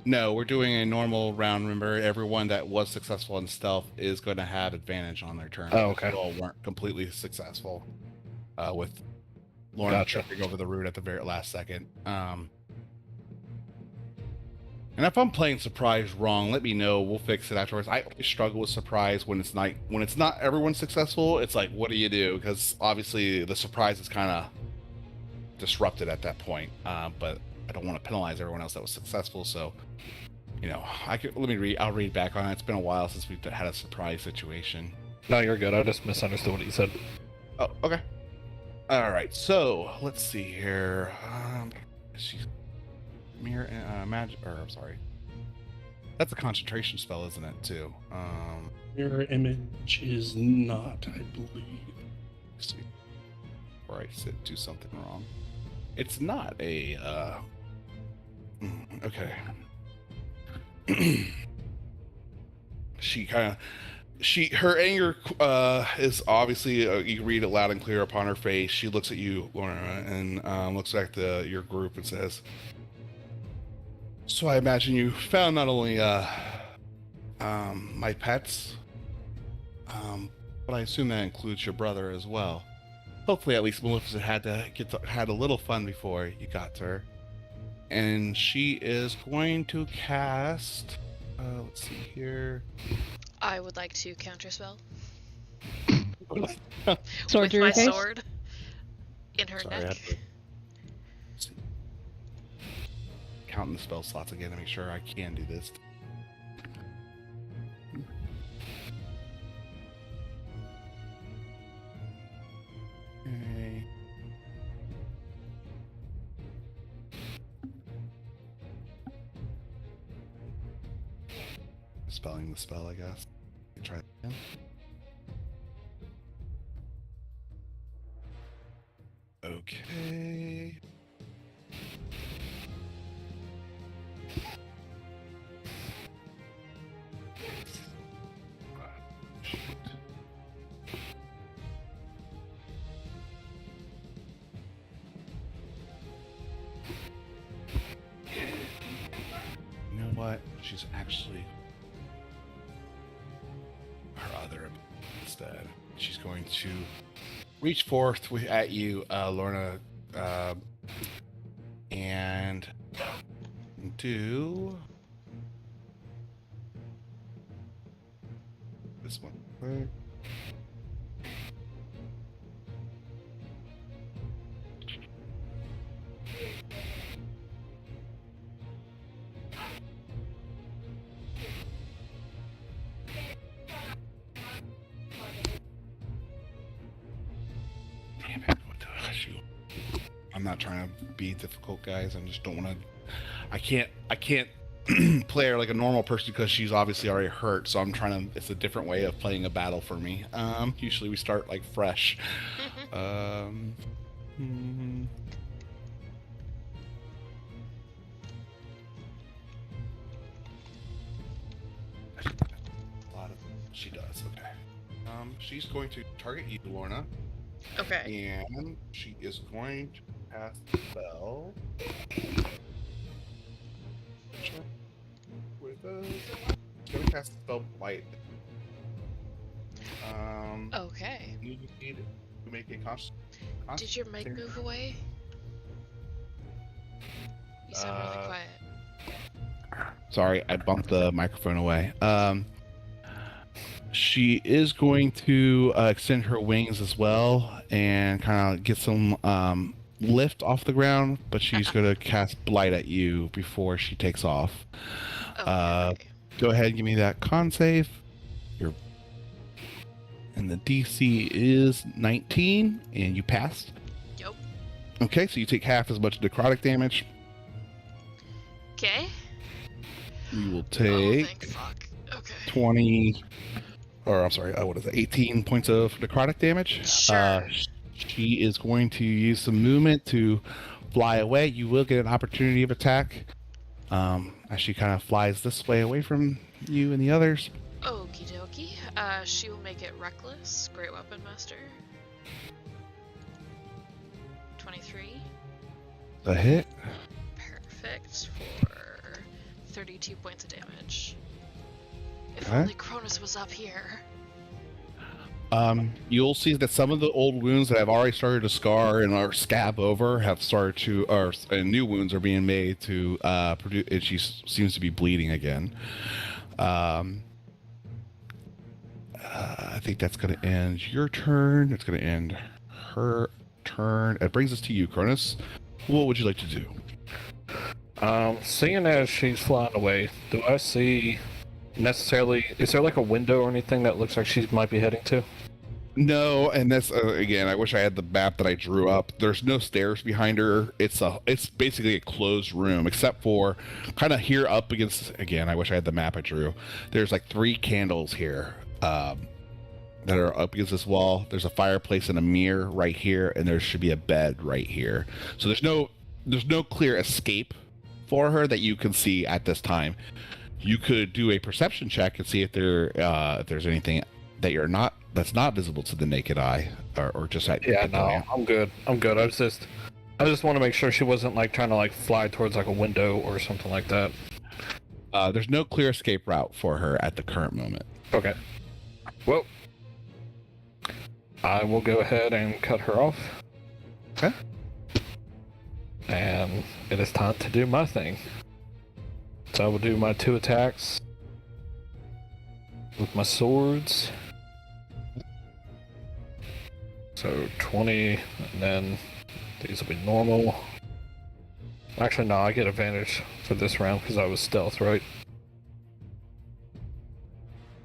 no, we're doing a normal round. Remember, everyone that was successful in stealth is going to have advantage on their turn. Oh, okay. You all weren't completely successful with Lorna Gotcha. tripping over the root at the very last second. And if I'm playing surprise wrong, let me know. We'll fix it afterwards. I always struggle with surprise when it's not everyone successful. It's like, what do you do? Because obviously the surprise is kind of disrupted at that point. But I don't want to penalize everyone else that was successful. So, let me read. I'll read back on it. It's been a while since we've had a surprise situation. No, you're good. I just misunderstood what you said. Oh, okay. All right. So let's see here. She's mirror magic. Or I'm sorry. That's a concentration spell, isn't it? Too. Mirror image is not, I believe. Let's see. Or I said do something wrong. It's not a. Okay. Her anger is obviously you can read it loud and clear upon her face. She looks at you, Lorna, and looks back to your group and says, "So I imagine you found not only my pets, but I assume that includes your brother as well. Hopefully, at least Maleficent had a little fun before you got to her." And she is going to cast. Let's see here. I would like to counterspell Sword with to your my face? sword in her Sorry, I neck. have to counting the spell slots again to make sure I can do this. Okay. Spelling the spell, I guess. Try it again. Okay. what? She's actually her other instead. She's going to reach forth at you, Lorna, and do this one. Right? Damn it, what the shoot. I'm not trying to be difficult, guys. I just don't want to. I can't play her like a normal person because she's obviously already hurt. So I'm trying to. It's a different way of playing a battle for me. Usually we start like fresh. A lot of she does. Okay. She's going to target you, Lorna. Okay. And she is going to cast the spell. With us. She's going to cast the spell Blight. Okay. You need to make a Did your mic move away? You sound really quiet. Sorry, I bumped the microphone away. She is going to extend her wings as well and kind of get some lift off the ground, but she's going to cast Blight at you before she takes off. Okay. Go ahead and give me that con save. And the DC is 19, and you passed. Yep. Okay, so you take half as much necrotic damage. Okay. You will Oh, take thank fuck. Okay. 20, or I'm sorry, what is it, 18 points of necrotic damage. Sure. She is going to use some movement to fly away. You will get an opportunity of attack as she kind of flies this way away from you and the others. Okie dokie. She will make it reckless. Great weapon master. 23. A hit. Perfect for 32 points of damage. If Okay. only Cronus was up here. You'll see that some of the old wounds that have already started to scar and are scab over have started to, and new wounds are being made to produce. And she seems to be bleeding again. I think that's going to end your turn. It's going to end her turn. It brings us to you, Cronus. What would you like to do? Seeing as she's flying away, do I see necessarily? Is there like a window or anything that looks like she might be heading to? No, and that's again. I wish I had the map that I drew up. There's no stairs behind her. It's basically a closed room, except for kind of here up against. Again, I wish I had the map I drew. There's like 3 candles here that are up against this wall. There's a fireplace and a mirror right here, and there should be a bed right here. So there's no clear escape for her that you can see at this time. You could do a perception check and see if there's anything that's not visible to the naked eye, or just at I'm good. I just want to make sure she wasn't like trying to like fly towards like a window or something like that. There's no clear escape route for her at the current moment. Okay. Well, I will go ahead and cut her off. Okay. And it is time to do my thing. So I will do my 2 attacks with my swords. So 20, and then these will be normal. Actually, no, I get advantage for this round because I was stealth, right?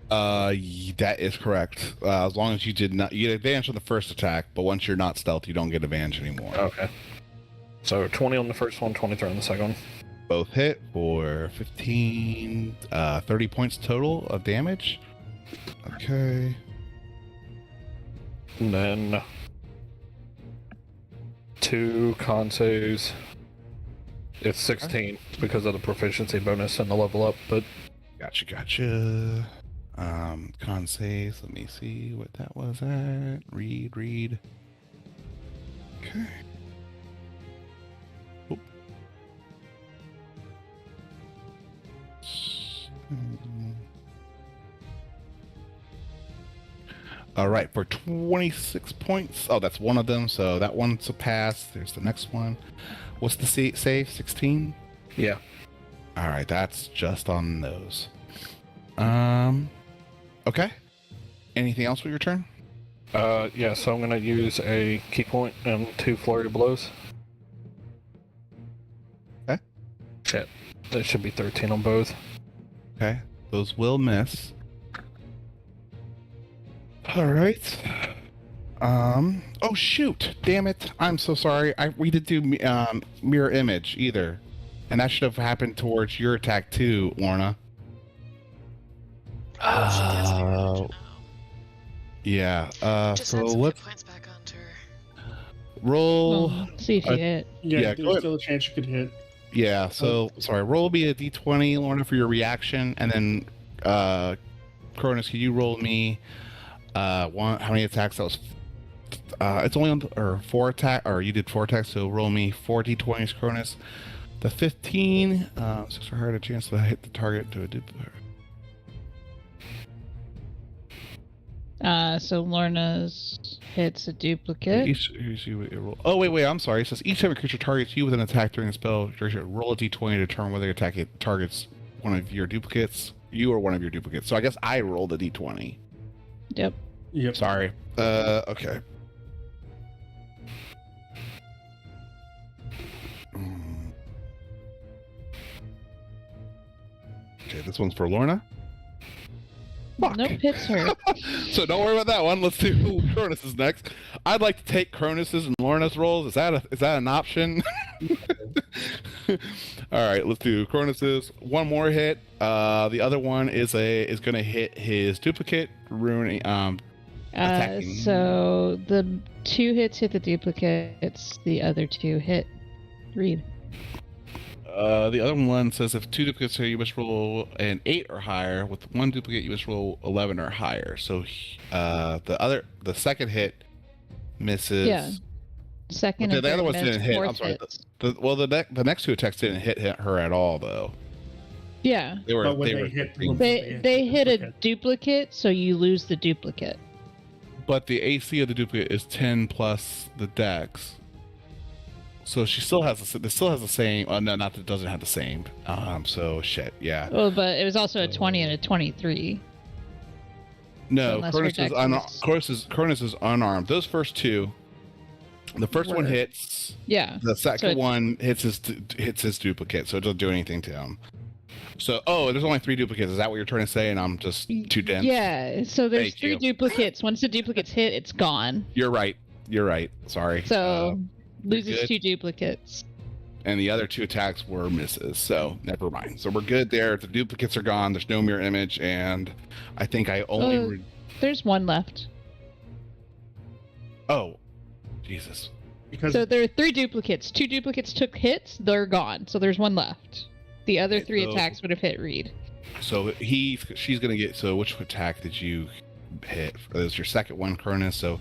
That is correct. As long as you get advantage on the first attack, but once you're not stealth, you don't get advantage anymore. Okay. So 20 on the first one, 23 on the second one. Both hit for 15, 30 points total of damage. Okay. And then 2 con saves. It's 16 because of the proficiency bonus and the level up, but Gotcha. Con saves. Let me see what that was at. Read. Okay. Oop. All right, for 26 points. Oh, that's one of them, so that one's a pass. There's the next one. What's the save? 16? Yeah. All right, that's just on those. Okay. Anything else with your turn? Yeah, so I'm gonna use a key point and 2 flurry blows. Okay. Shit. That should be 13 on both. Okay, those will miss. All right. Oh shoot! Damn it! I'm so sorry. We did do mirror image either, and that should have happened towards your attack too, Lorna. Oh, she gets me. Oh. Yeah. Just So add some hit let's points back onto her. roll. Well, see if you hit. Yeah, go there's ahead. still a chance you could hit. Yeah. So sorry. Roll me a d20, Lorna, for your reaction, and then Cronus, can you roll me one? How many attacks? That was. It's only on or 4 attack, or you did 4 attacks. So roll me 4 d20s, Cronus. The 15. 6 or higher chance to hit the target to a duplicate. So Lorna's hits a duplicate. Oh wait, I'm sorry. It says each time a creature targets you with an attack during a spell duration, roll a d20 to determine whether it targets one of your duplicates, you or one of your duplicates. So I guess I rolled a d20. Yep. Yep. Sorry. Okay. Okay, this one's for Lorna. Fuck. Nope, hits her. So don't worry about that one. Let's do Cronus's next. I'd like to take Cronus's and Lorna's rolls. Is that an option? All right, let's do Cronus's. One more hit. The other one is going to hit his duplicate, ruining attacking. So the 2 hits hit the duplicates. The other 2 hit Reed. The other one says if 2 duplicates here, you must roll an 8 or higher. With 1 duplicate, you must roll 11 or higher. So the second hit misses. Yeah. Second Okay, and the other third ones miss, didn't hit. I'm fourth sorry. hits. The next 2 attacks didn't hit her at all, though. Yeah. They were. But when They they were. hit- They hit a duplicate, so you lose the duplicate. But the AC of the duplicate is 10 plus the dex. So she still has the same. No, not that it doesn't have the same. So shit. Yeah. Well, but it was also a 20 and a 23. No, unless her dex is- Cronus is unarmed. Those first 2. The first one Were- hits. Yeah. The second it's- one hits his duplicate, so it doesn't do anything to him. So, there's only 3 duplicates. Is that what you're trying to say? And I'm just too dense. Yeah. So there's Thank 3 you. duplicates. Once the duplicates hit, it's gone. You're right. Sorry. So loses good. 2 duplicates. And the other 2 attacks were misses. So never mind. So we're good there. The duplicates are gone. There's no mirror image, and I think I only. There's 1 left. Oh, Jesus. Because So there are 3 duplicates. 2 duplicates took hits. They're gone. So there's 1 left. The other Okay, 3 so- attacks would have hit Reed. So she's gonna get. So which attack did you hit? It was your second one, Cronus. So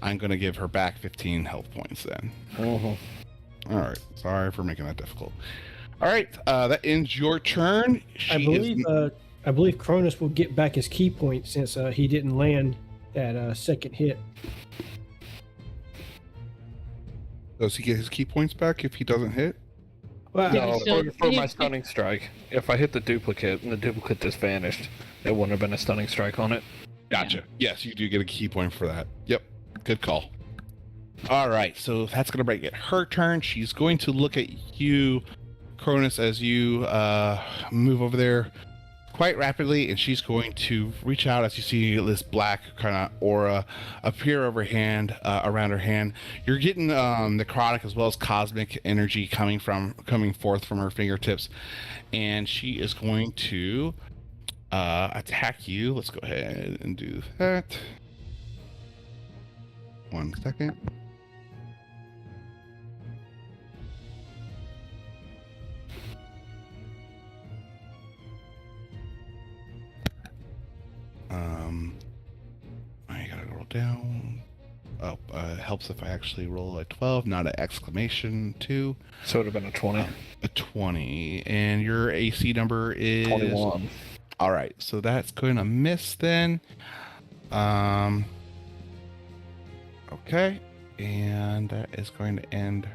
I'm gonna give her back 15 health points then. All right. Sorry for making that difficult. All right. That ends your turn. I believe Cronus will get back his key point since he didn't land that second hit. Does he get his key points back if he doesn't hit? Well, Yeah, No, so for he- my stunning strike. If I hit the duplicate and the duplicate just vanished, it wouldn't have been a stunning strike on it. Gotcha. Yes, you do get a key point for that. Yep. Good call. All right. So that's going to make it her turn. She's going to look at you, Cronus, as you move over there quite rapidly, and she's going to reach out as you see this black kind of aura appear around her hand. You're getting necrotic as well as cosmic energy coming forth from her fingertips, and she is going to attack you. Let's go ahead and do that. 1 second. I gotta roll down. Oh, it helps if I actually roll a 12, not an exclamation 2. So it would have been a 20. A 20. And your AC number is 21. All right, so that's going to miss then. Okay, and that is going to end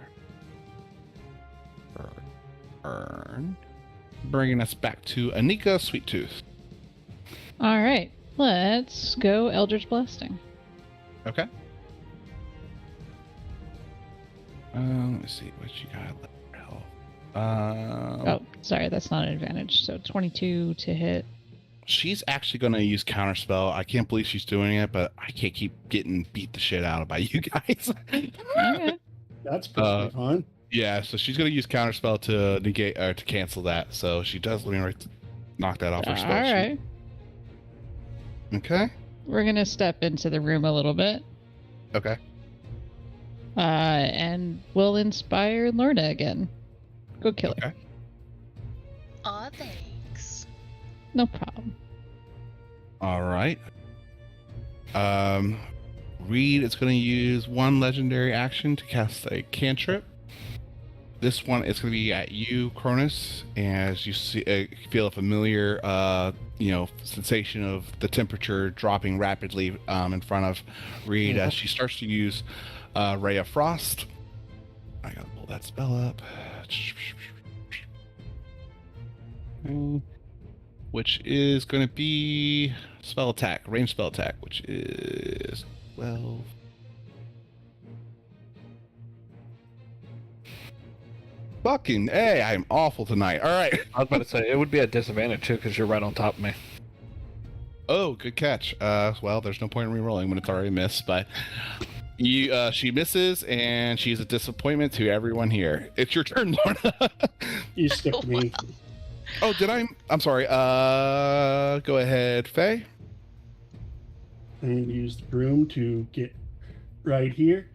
her turn, bringing us back to Anika Sweet Tooth. All right, let's go Eldritch Blasting. Okay. Let me see what you got left. Oh, sorry, that's not an advantage. So 22 to hit. She's actually going to use Counterspell. I can't believe she's doing it, but I can't keep getting beat the shit out of by you guys. Okay. That's perfectly fine. Yeah, so she's going to use Counterspell to negate or to cancel that. So she does. Let me knock that off her All spell sheet. right. Okay. We're gonna step into the room a little bit. Okay. And we'll inspire Lorna again. Go kill her. Okay. Aw, thanks. No problem. All right. Reed is going to use one legendary action to cast a cantrip. This one is going to be at you, Cronus, as you see, feel a familiar, sensation of the temperature dropping rapidly in front of Reed as she starts to use Ray of Frost. I gotta pull that spell up. Which is going to be spell attack, range spell attack, which is 12. Fucking A, I'm awful tonight. All right. I was about to say, it would be a disadvantage too, because you're right on top of me. Oh, good catch. Well, there's no point in re-rolling when it's already missed, but she misses, and she's a disappointment to everyone here. It's your turn, Lorna. You skipped me. Oh, did I? I'm sorry. Go ahead, Faye. I'm going to use the broom to get right here.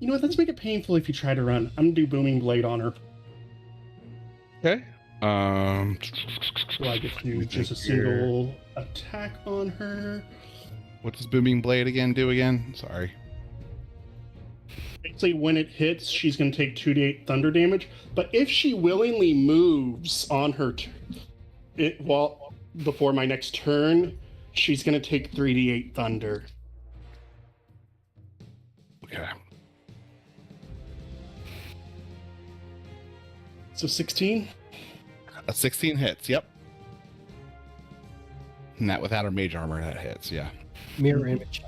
You know what? Let's make it painful if you try to run. I'm going to do Booming Blade on her. Okay. So I get to do just a single attack on her. What does Booming Blade do again? Sorry. Basically, when it hits, she's going to take 2d8 thunder damage. But if she willingly moves on her before my next turn, she's going to take 3d8 thunder. Okay. So 16? A 16 hits, yep. And that without her mage armor, that hits, yeah. Mirror image.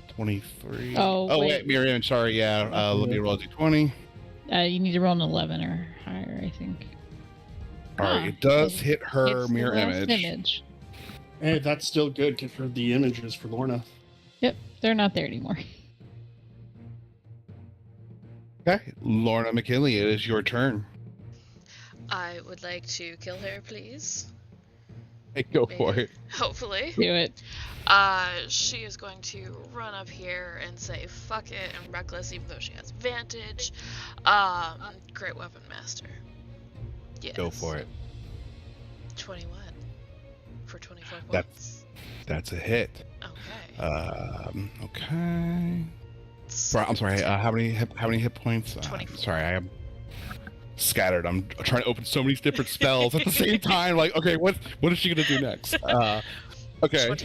23. Oh, wait, mirror image, sorry, yeah. Let me roll a d20. You need to roll an 11 or higher, I think. Alright, it does hit her It's the mirror last image. Hey, that's still good for the images for Lorna. Yep, they're not there anymore. Okay, Lorna McKinley, it is your turn. I would like to kill her, please. Hey, go for it. Hopefully. Do it. She is going to run up here and say fuck it and reckless even though she has advantage. Great weapon master. Yes. Go for it. 21 for 24 points. That's a hit. Okay. Okay. I'm sorry. How many hit points? 24. Sorry, I am scattered. I'm trying to open so many different spells at the same time. Like, okay, what is she gonna do next? Okay.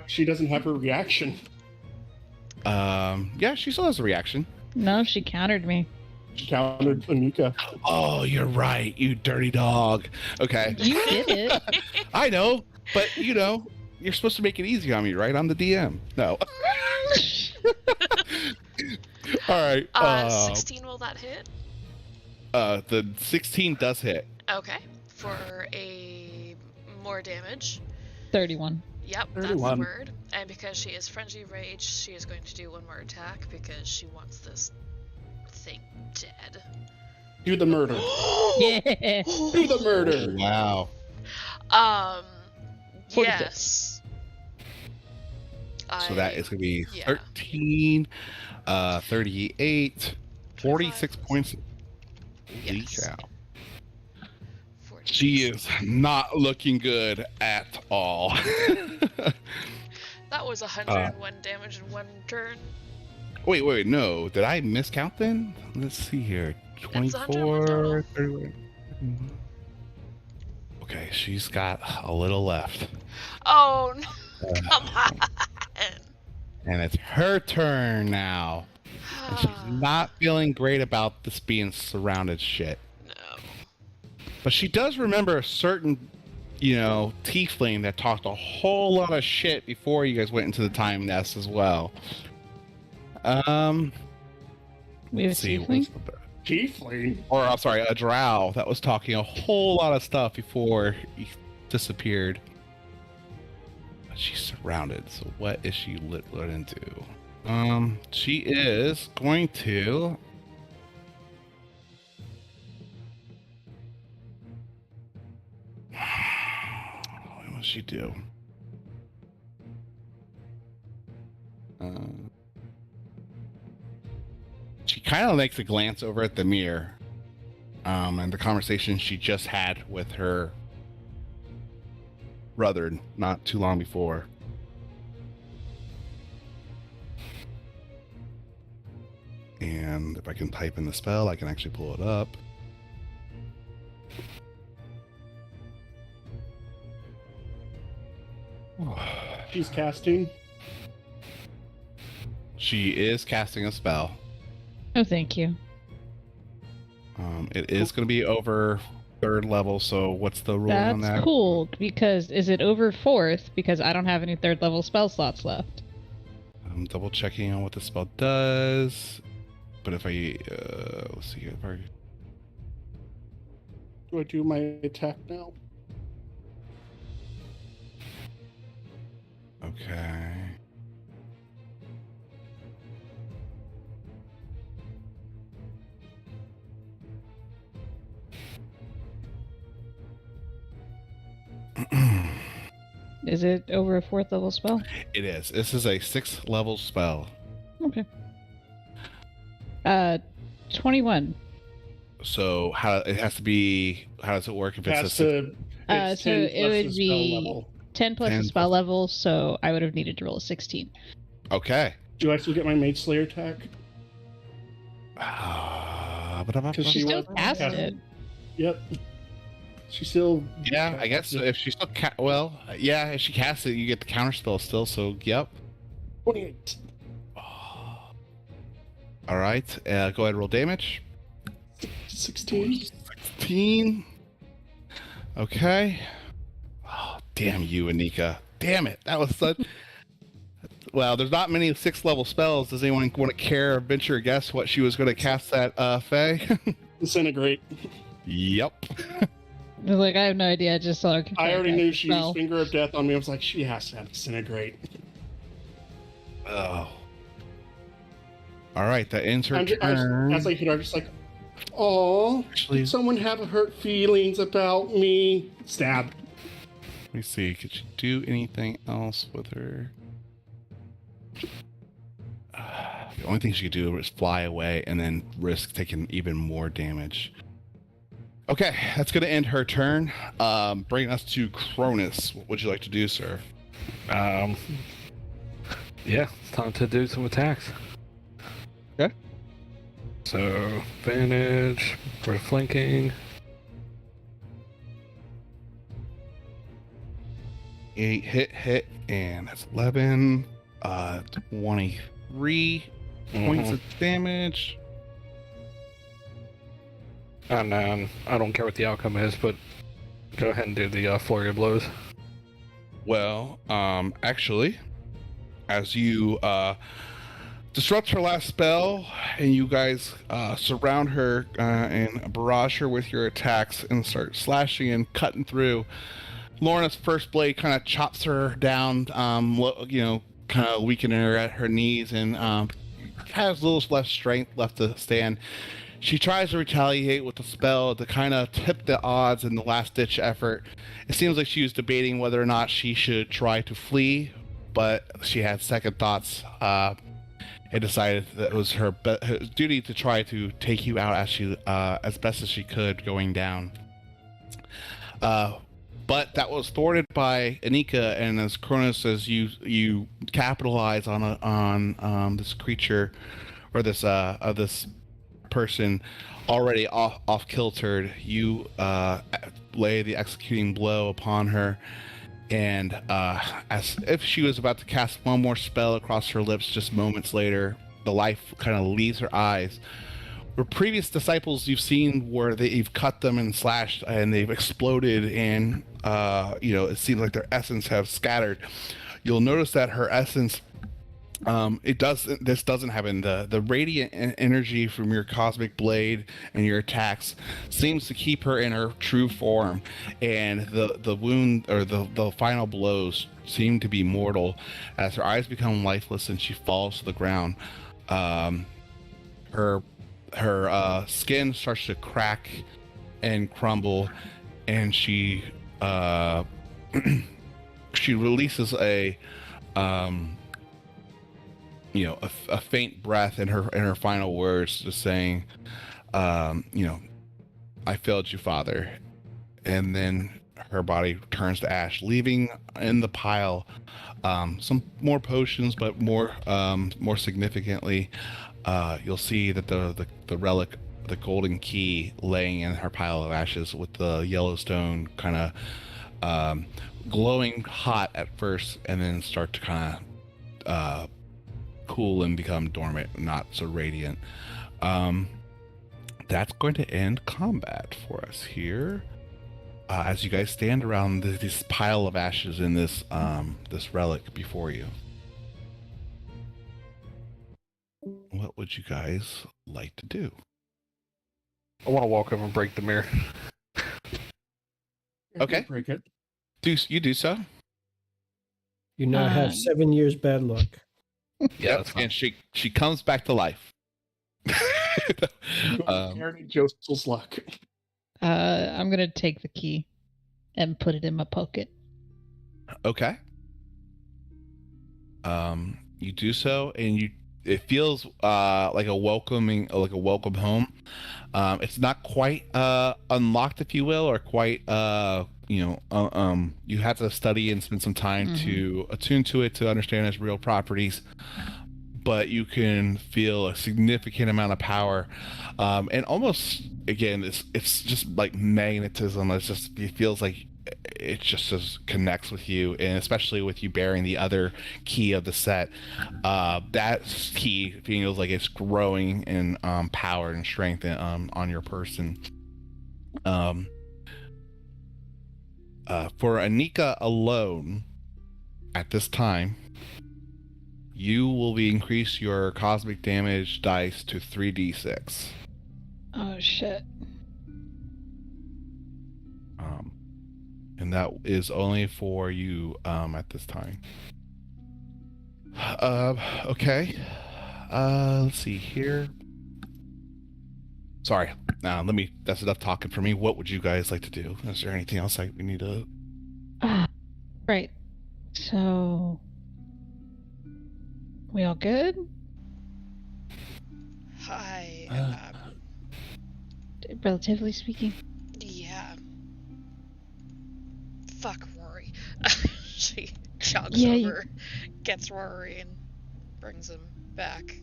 She doesn't have her reaction. Yeah, she still has a reaction. No, she countered me. She countered Anika. Oh, you're right, you dirty dog. Okay. You did it. I know, but you're supposed to make it easy on me, right? I'm the DM. No. All right. 16 will that hit? The 16 does hit. Okay. For a more damage. 31. Yep, 31. that's the word. And because she is Frenzy Rage, she is going to do one more attack because she wants this thing dead. Do the murder. Yeah. Do the murder. Wow. 46. Yes. So that is going to be yeah. 13, 38, 46 points. Holy Yes. cow. 46. She is not looking good at all. That was 101 damage in one turn. Wait, no. Did I miscount then? Let's see here. 24, total. 31. Okay, she's got a little left. Oh, no. Come on. And it's her turn now. And she's not feeling great about this being surrounded shit. No. But she does remember a certain, tiefling that talked a whole lot of shit before you guys went into the time nest as well. We have a Let's see. tiefling? Tiefling. Or, I'm sorry, a drow that was talking a whole lot of stuff before he disappeared. But she's surrounded, so what is she lit into? She is going to... What does she do? She kind of makes a glance over at the mirror, and the conversation she just had with her brother not too long before. And if I can type in the spell, I can actually pull it up. She's casting. She is casting a spell. Oh, thank you. It is going to be over 3rd level, so what's the rule on that? That's cool, because is it over 4th? Because I don't have any 3rd level spell slots left. I'm double checking on what the spell does. But if I, let's see if I... Do I do my attack now? Okay. Is it over a 4th level spell? It is. This is a 6th level spell. Okay. 21. So how it has to be? How does it work if it's Has a to. It's So 10 it plus would the spell be level. 10 plus 10 the spell level, so I would have needed to roll a 16. Okay. Do I still get my Mage Slayer attack? She She still was cast cast- it. Yep. She still. Yeah, I guess if she still if she casts it, you get the counter spell still. So yep. 28. All right. Go ahead and roll damage. 16. 16. Okay. Oh, damn you, Anika. Damn it. That was such... Well, there's not many 6th level spells. Does anyone want to care or venture a guess what she was going to cast that, Faye? Disintegrate. Yep. I was like, I have no idea. I just saw her. I already knew she spell. used Finger of Death on me. I was like, she has to have Disintegrate. Oh. All right, that ends her As turn. I hit her, I'm just like, oh, Actually, did someone have hurt feelings about me? Stab. let me see. Could she do anything else with her? The only thing she could do is fly away and then risk taking even more damage. Okay, that's going to end her turn. Bringing us to Cronus. What would you like to do, sir? Yeah, it's time to do some attacks. Okay. So, advantage for flanking. 8 hit, and that's 11. 23 points of damage. And then, I don't care what the outcome is, but go ahead and do the flurry of blows. Well, actually, as you disrupt her last spell, and you guys surround her and barrage her with your attacks and start slashing and cutting through, Lorna's first blade kind of chops her down, kind of weakening her at her knees, and has a little less strength left to stand. She tries to retaliate with the spell to kind of tip the odds in the last-ditch effort. It seems like she was debating whether or not she should try to flee, but she had second thoughts and decided that it was her duty to try to take you out as best as she could going down. But that was thwarted by Anika, and as Cronus, as you capitalize on this creature or this person already off kiltered, you lay the executing blow upon her, And as if she was about to cast one more spell across her lips, just moments later, the life kind of leaves her eyes. Where previous disciples you've seen where you've cut them and slashed and they've exploded and it seems like their essence have scattered. You'll notice that her essence, this doesn't happen. The radiant energy from your cosmic blade and your attacks seems to keep her in her true form, and the wound or the final blows seem to be mortal as her eyes become lifeless and she falls to the ground. Her skin starts to crack and crumble, and she she releases a faint breath in her final words, just saying, I failed you, Father. And then her body turns to ash, leaving in the pile some more potions, but more significantly, you'll see that the relic, the golden key, laying in her pile of ashes with the yellow stone kind of glowing hot at first, and then start to kind of cool and become dormant, not so radiant. That's going to end combat for us here. As you guys stand around this pile of ashes in this relic before you. What would you guys like to do? I want to walk over and break the mirror. Okay. Break it. You do so. You now have 7 years bad luck. Yeah, that's fine. And she comes back to life. Carry Josel's luck. I'm gonna take the key and put it in my pocket. Okay. You do so, and it feels like a welcome home. It's not quite unlocked, if you will, or quite you have to study and spend some time to attune to it to understand its real properties. But you can feel a significant amount of power, and almost again, it's just like magnetism. It feels like it just connects with you, and especially with you bearing the other key of the set, that key feels like it's growing in power and strength on your person. For Anika alone, at this time, you will increase your cosmic damage dice to 3d6. Oh shit. And that is only for you at this time. Okay. Let's see here. Sorry. That's enough talking for me. What would you guys like to do? Is there anything else we need to... Right. So... We all good? Hi. Relatively speaking. Yeah. Fuck Rory. She jogs Yeah, over, gets Rory, and brings him back.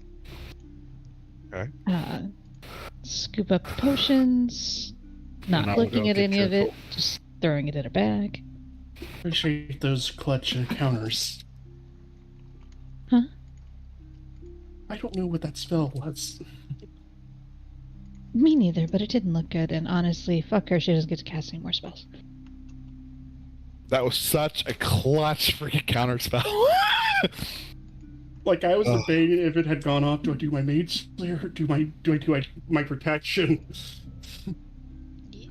Okay. Scoop up the potions, not looking at any of it, just throwing it in a bag. Appreciate those clutch encounters. Huh? I don't know what that spell was. Me neither, but it didn't look good, and honestly, fuck her, she doesn't get to cast any more spells. That was such a clutch freaking counter spell. Like, I was debating if it had gone off, do I do my Mage Slayer, or do I do my protection?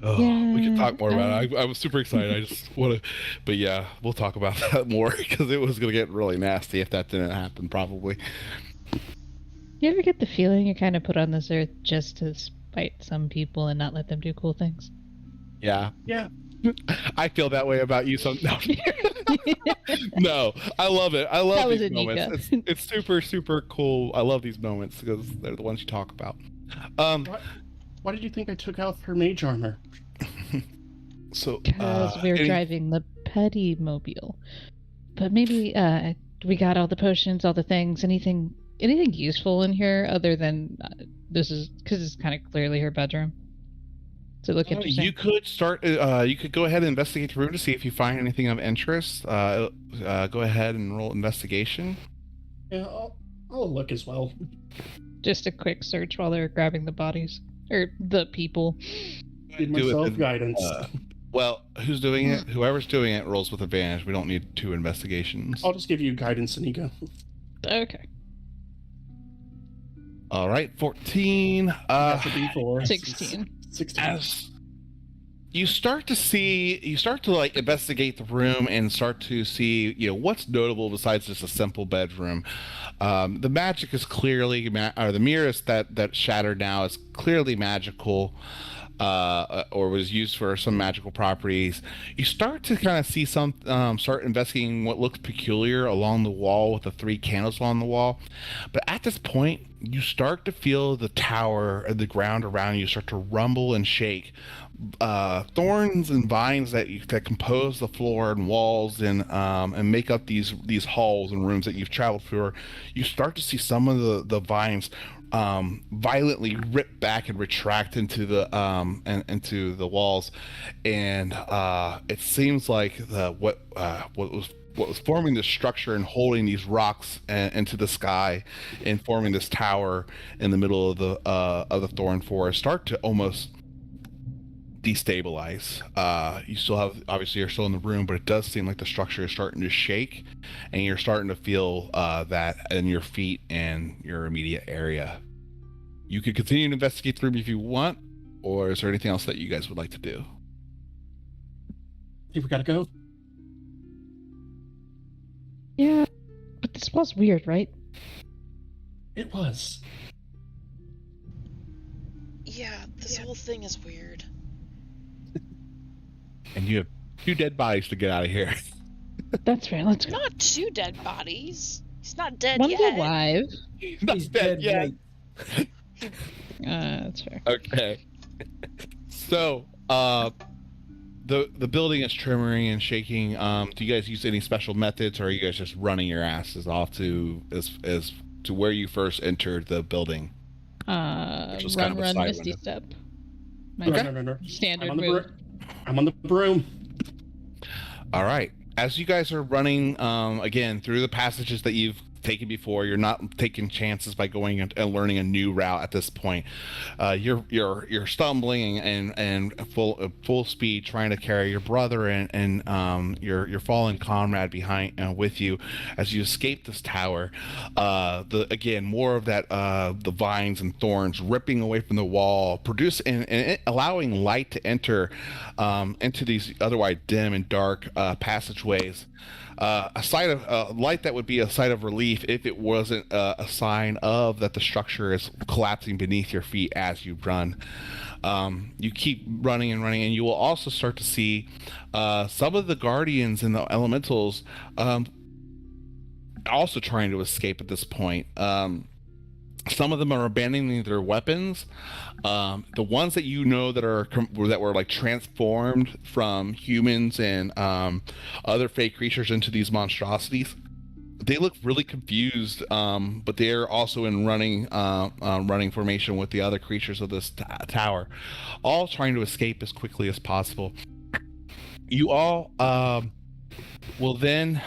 Oh, we can talk more about it. I was super excited. I just want to, but yeah, we'll talk about that more because it was going to get really nasty if that didn't happen, probably. You ever get the feeling you're kind of put on this earth just to spite some people and not let them do cool things? Yeah. Yeah. I feel that way about you. No, I love it. I love these moments. It's super, super cool. I love these moments because they're the ones you talk about. Why did you think I took out her mage armor? So because we were driving the petty mobile. But maybe we got all the potions, all the things. Anything useful in here other than this is because it's kind of clearly her bedroom. Does it look interesting? You could start. You could go ahead and investigate the room to see if you find anything of interest. Go ahead and roll investigation. Yeah, I'll look as well. Just a quick search while they're grabbing the bodies. Or the people. Give Do it myself in, guidance. Well, who's doing it? Whoever's doing it rolls with advantage. We don't need 2 investigations. I'll just give you guidance, Anika. Okay. All right, 14. That's a D4. 16. 16. As you start to like investigate the room and start to see, what's notable besides just a simple bedroom. The magic is clearly, or the mirror that shattered now is clearly magical, or was used for some magical properties. You start to kind of see start investigating what looks peculiar along the wall with the 3 candles along the wall. But at this point, you start to feel the tower and the ground around you start to rumble and shake. Thorns and vines that compose the floor and walls and make up these halls and rooms that you've traveled through. You start to see some of the vines violently rip back and retract into the walls, and it seems like what was forming this structure and holding these rocks into the sky and forming this tower in the middle of the thorn forest start to almost destabilize. You still have, obviously you're still in the room, but it does seem like the structure is starting to shake, and you're starting to feel that in your feet and your immediate area. You could continue to investigate the room if you want, or is there anything else that you guys would like to do? Hey, we gotta go. Yeah. But this was weird, right? It was. Yeah, this whole thing is weird. And you have 2 dead bodies to get out of here. That's right. Let's go. Not 2 dead bodies. He's not dead One's yet. alive. He's dead yet. That's fair. Okay. So, the building is trembling and shaking. Do you guys use any special methods, or are you guys just running your asses off to where you first entered the building? Which was Run, kind of a side Misty window. Step. My Okay. No. standard move. I'm on the broom. All right. As you guys are running, again, through the passages that you've taken before, you're not taking chances by going and learning a new route at this point. You're stumbling and full speed trying to carry your brother and your fallen comrade behind with you as you escape this tower. Again, more of that the vines and thorns ripping away from the wall, and allowing light to enter into these otherwise dim and dark passageways. A sight of light that would be a sight of relief if it wasn't a sign of that the structure is collapsing beneath your feet as you run. You keep running and running, and you will also start to see some of the guardians and the elementals also trying to escape at this point. Some of them are abandoning their weapons. The ones that that were like transformed from humans and other fake creatures into these monstrosities, they look really confused, but they're also in running formation with the other creatures of this tower, all trying to escape as quickly as possible. You all will then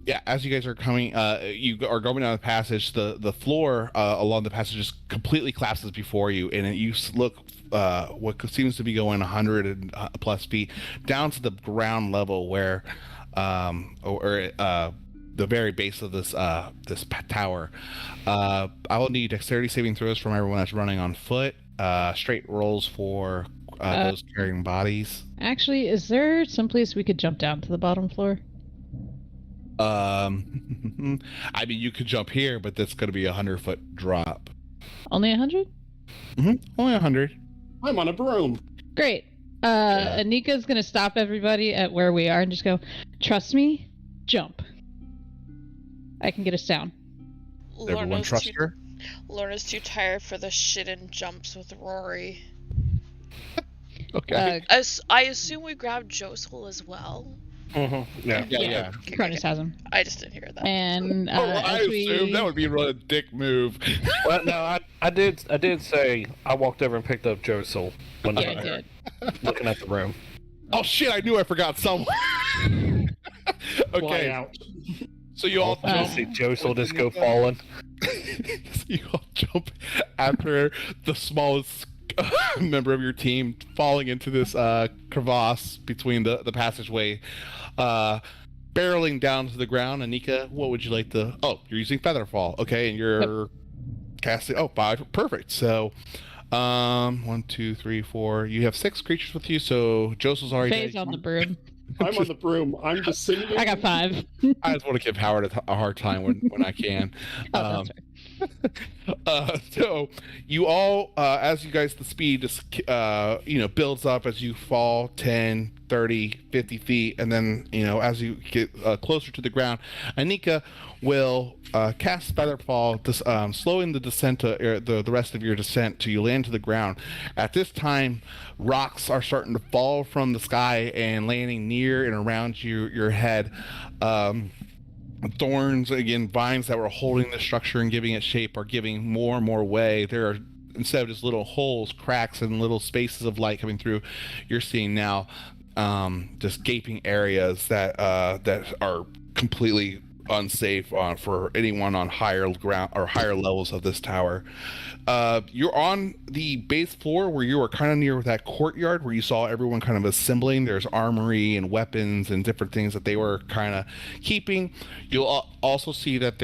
yeah, as you guys are coming, you are going down the passage. The floor along the passage just completely collapses before you, and you look what seems to be going 100 and plus feet down to the ground level, where the very base of this tower. I will need dexterity saving throws from everyone that's running on foot. Straight rolls for those carrying bodies. Actually, is there some place we could jump down to the bottom floor? I mean, you could jump here, but that's going to be 100-foot drop. Only 100? Only 100. I'm on a broom. Great. Anika's gonna stop everybody at where we are and just go, trust me, jump. I can get us down. Everyone trust her? Lorna's too tired for the shit and jumps with Rory. Okay. I assume we grabbed Josel as well. Mm-hmm. Yeah. Yeah. Okay, Cronus okay. has him. I just didn't hear that. And Oh, I as assume that would be a really dick move. Well, no, I did say I walked over and picked up Josel when yeah, I I did. looking at the room. Oh shit! I knew I forgot someone. Fly Okay, out. so you all I jump. see Josel just go falling. So you all jump after the smallest member of your team falling into this crevasse between the passageway, barreling down to the ground. Anika, what would you like to? Oh, you're using Featherfall. Okay, and you're casting. Oh, 5. Perfect. So, 1, 2, 3, 4. You have 6 creatures with you. So Joseph's already Faye's dead. on the broom. I'm on the broom. I'm disintegrating. I got 5. I just want to give Howard a hard time when I can. Oh, that's right. So you all, as you guys, the speed just, builds up as you fall 10, 30, 50 feet. And then, as you get closer to the ground, Anika will cast Featherfall, slowing the descent to the rest of your descent till you land to the ground. At this time, rocks are starting to fall from the sky and landing near and around your head. Thorns, again, vines that were holding the structure and giving it shape are giving more and more way. There are, instead of just little holes, cracks, and little spaces of light coming through, you're seeing now just gaping areas that are completely unsafe for anyone on higher ground or higher levels of this tower. You're on the base floor where you were kind of near that courtyard where you saw everyone kind of assembling. There's armory and weapons and different things that they were kind of keeping. You'll also see that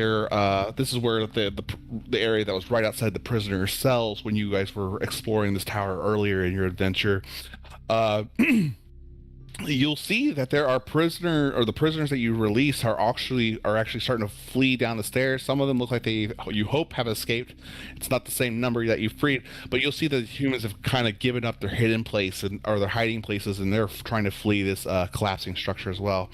this is where the area that was right outside the prisoner's cells when you guys were exploring this tower earlier in your adventure. You'll see that there are the prisoners that you release are actually starting to flee down the stairs. Some of them look like you hope have escaped. It's not the same number that you freed, but you'll see that humans have kind of given up their hidden place or their hiding places, and they're trying to flee this collapsing structure as well.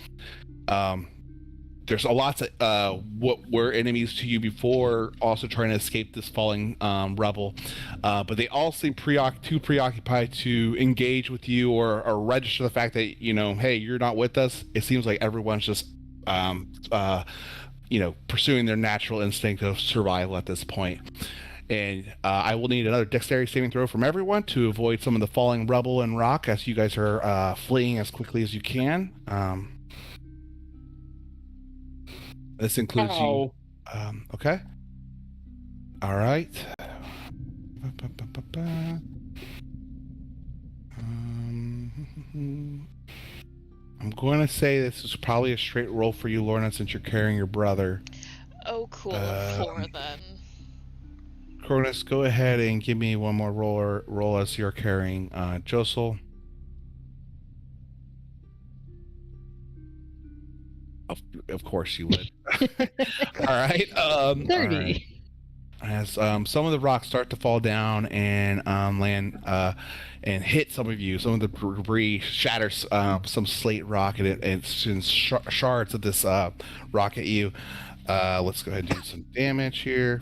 There's a lot of what were enemies to you before also trying to escape this falling rubble, but they all seem too preoccupied to engage with you or register the fact that hey, you're not with us. It seems like everyone's just pursuing their natural instinct of survival at this point. And I will need another dexterity saving throw from everyone to avoid some of the falling rubble and rock as you guys are fleeing as quickly as you can. This includes you. Okay. All right. I'm going to say this is probably a straight roll for you, Lorna, since you're carrying your brother. Oh, cool. 4 then. Cronus, go ahead and give me one more roll as you're carrying Josel. Of course you would. All right. 30. All right. As some of the rocks start to fall down and land and hit some of you, some of the debris shatters some slate rock and it sends shards of this rock at you. Let's go ahead and do some damage here.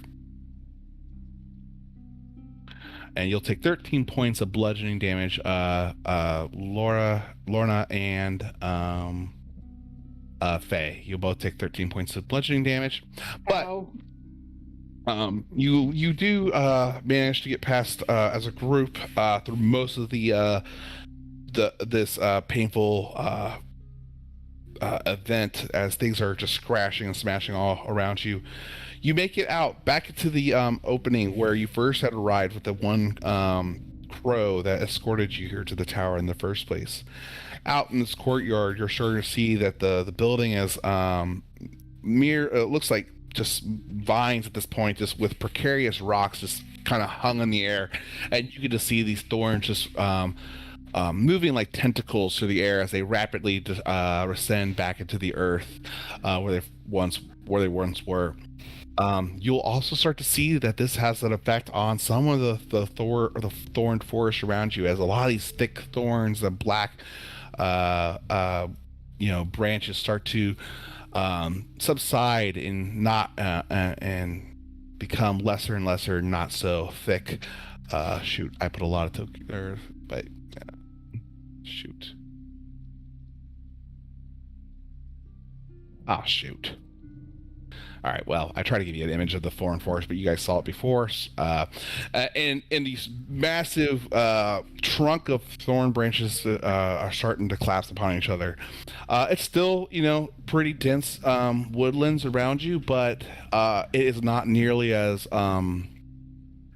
And you'll take 13 points of bludgeoning damage, Lorna and Faye. You'll both take 13 points of bludgeoning damage, but you do manage to get past as a group through most of this painful event as things are just crashing and smashing all around you. You make it out back into the opening where you first had arrived with the one crow that escorted you here to the tower in the first place. Out in this courtyard, you're starting to see that the building is it looks like just vines at this point, just with precarious rocks just kind of hung in the air, and you can just see these thorns just moving like tentacles through the air as they rapidly ascend back into the earth where they once were. You'll also start to see that this has an effect on some of the thorned forest around you, as a lot of these thick thorns and black branches start to subside and not and become lesser and lesser, not so thick. Shoot, I put a lot of tokens there, but shoot. Ah, shoot. All right. Well, I try to give you an image of the thorn forest, but you guys saw it before. And these massive trunk of thorn branches are starting to collapse upon each other. It's still, pretty dense woodlands around you, but it is not nearly as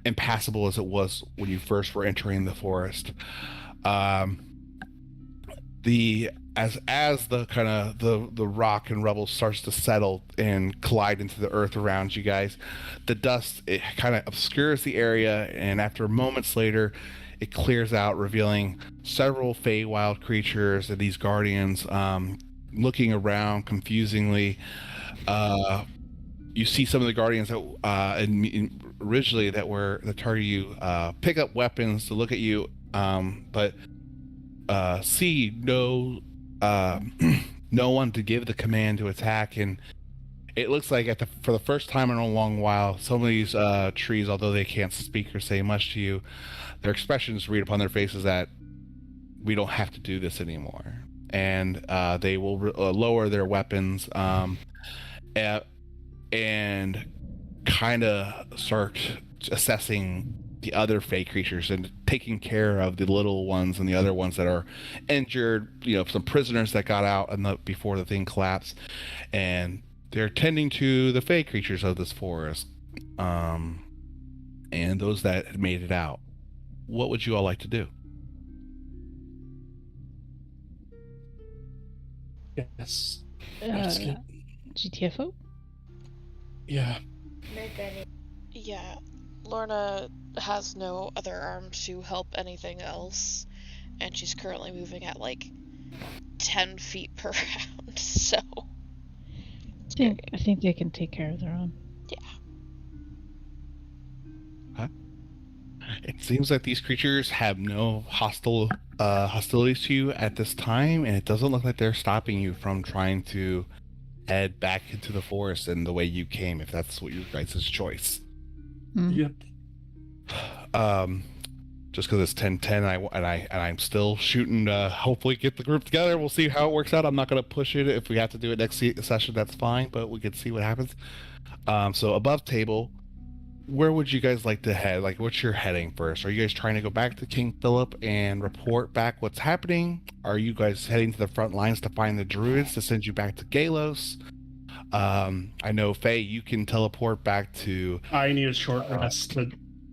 impassable as it was when you first were entering the forest. As the kind of the rock and rubble starts to settle and collide into the earth around you guys, the dust, it kind of obscures the area, and after moments later it clears out, revealing several Feywild creatures and these guardians looking around confusingly. You see some of the guardians that originally that target you pick up weapons to look at you, but see no no one to give the command to attack. And it looks like for the first time in a long while, some of these trees, although they can't speak or say much to you, their expressions read upon their faces that we don't have to do this anymore, and they will lower their weapons and kind of start assessing the other fey creatures and taking care of the little ones and the other ones that are injured, some prisoners that got out before the thing collapsed, and they're tending to the fey creatures of this forest, and those that had made it out. What would you all like to do? Yes. Let's get... GTFO? Yeah. Yeah, Lorna has no other arm to help anything else, and she's currently moving at like 10 feet per round, so... I think they can take care of their own. Yeah. Huh? It seems like these creatures have no hostilities to you at this time, and it doesn't look like they're stopping you from trying to head back into the forest in the way you came, if that's what your guys' choice. Yep. Just because it's 10-10 and I'm still shooting to hopefully get the group together. We'll see how it works out. I'm not going to push it. If we have to do it next session, that's fine, but we can see what happens. So above table, where would you guys like to head? Like, what's your heading first? Are you guys trying to go back to King Philip and report back what's happening? Are you guys heading to the front lines to find the druids to send you back to Galos? I know, Faye, you can teleport back to... I need a short rest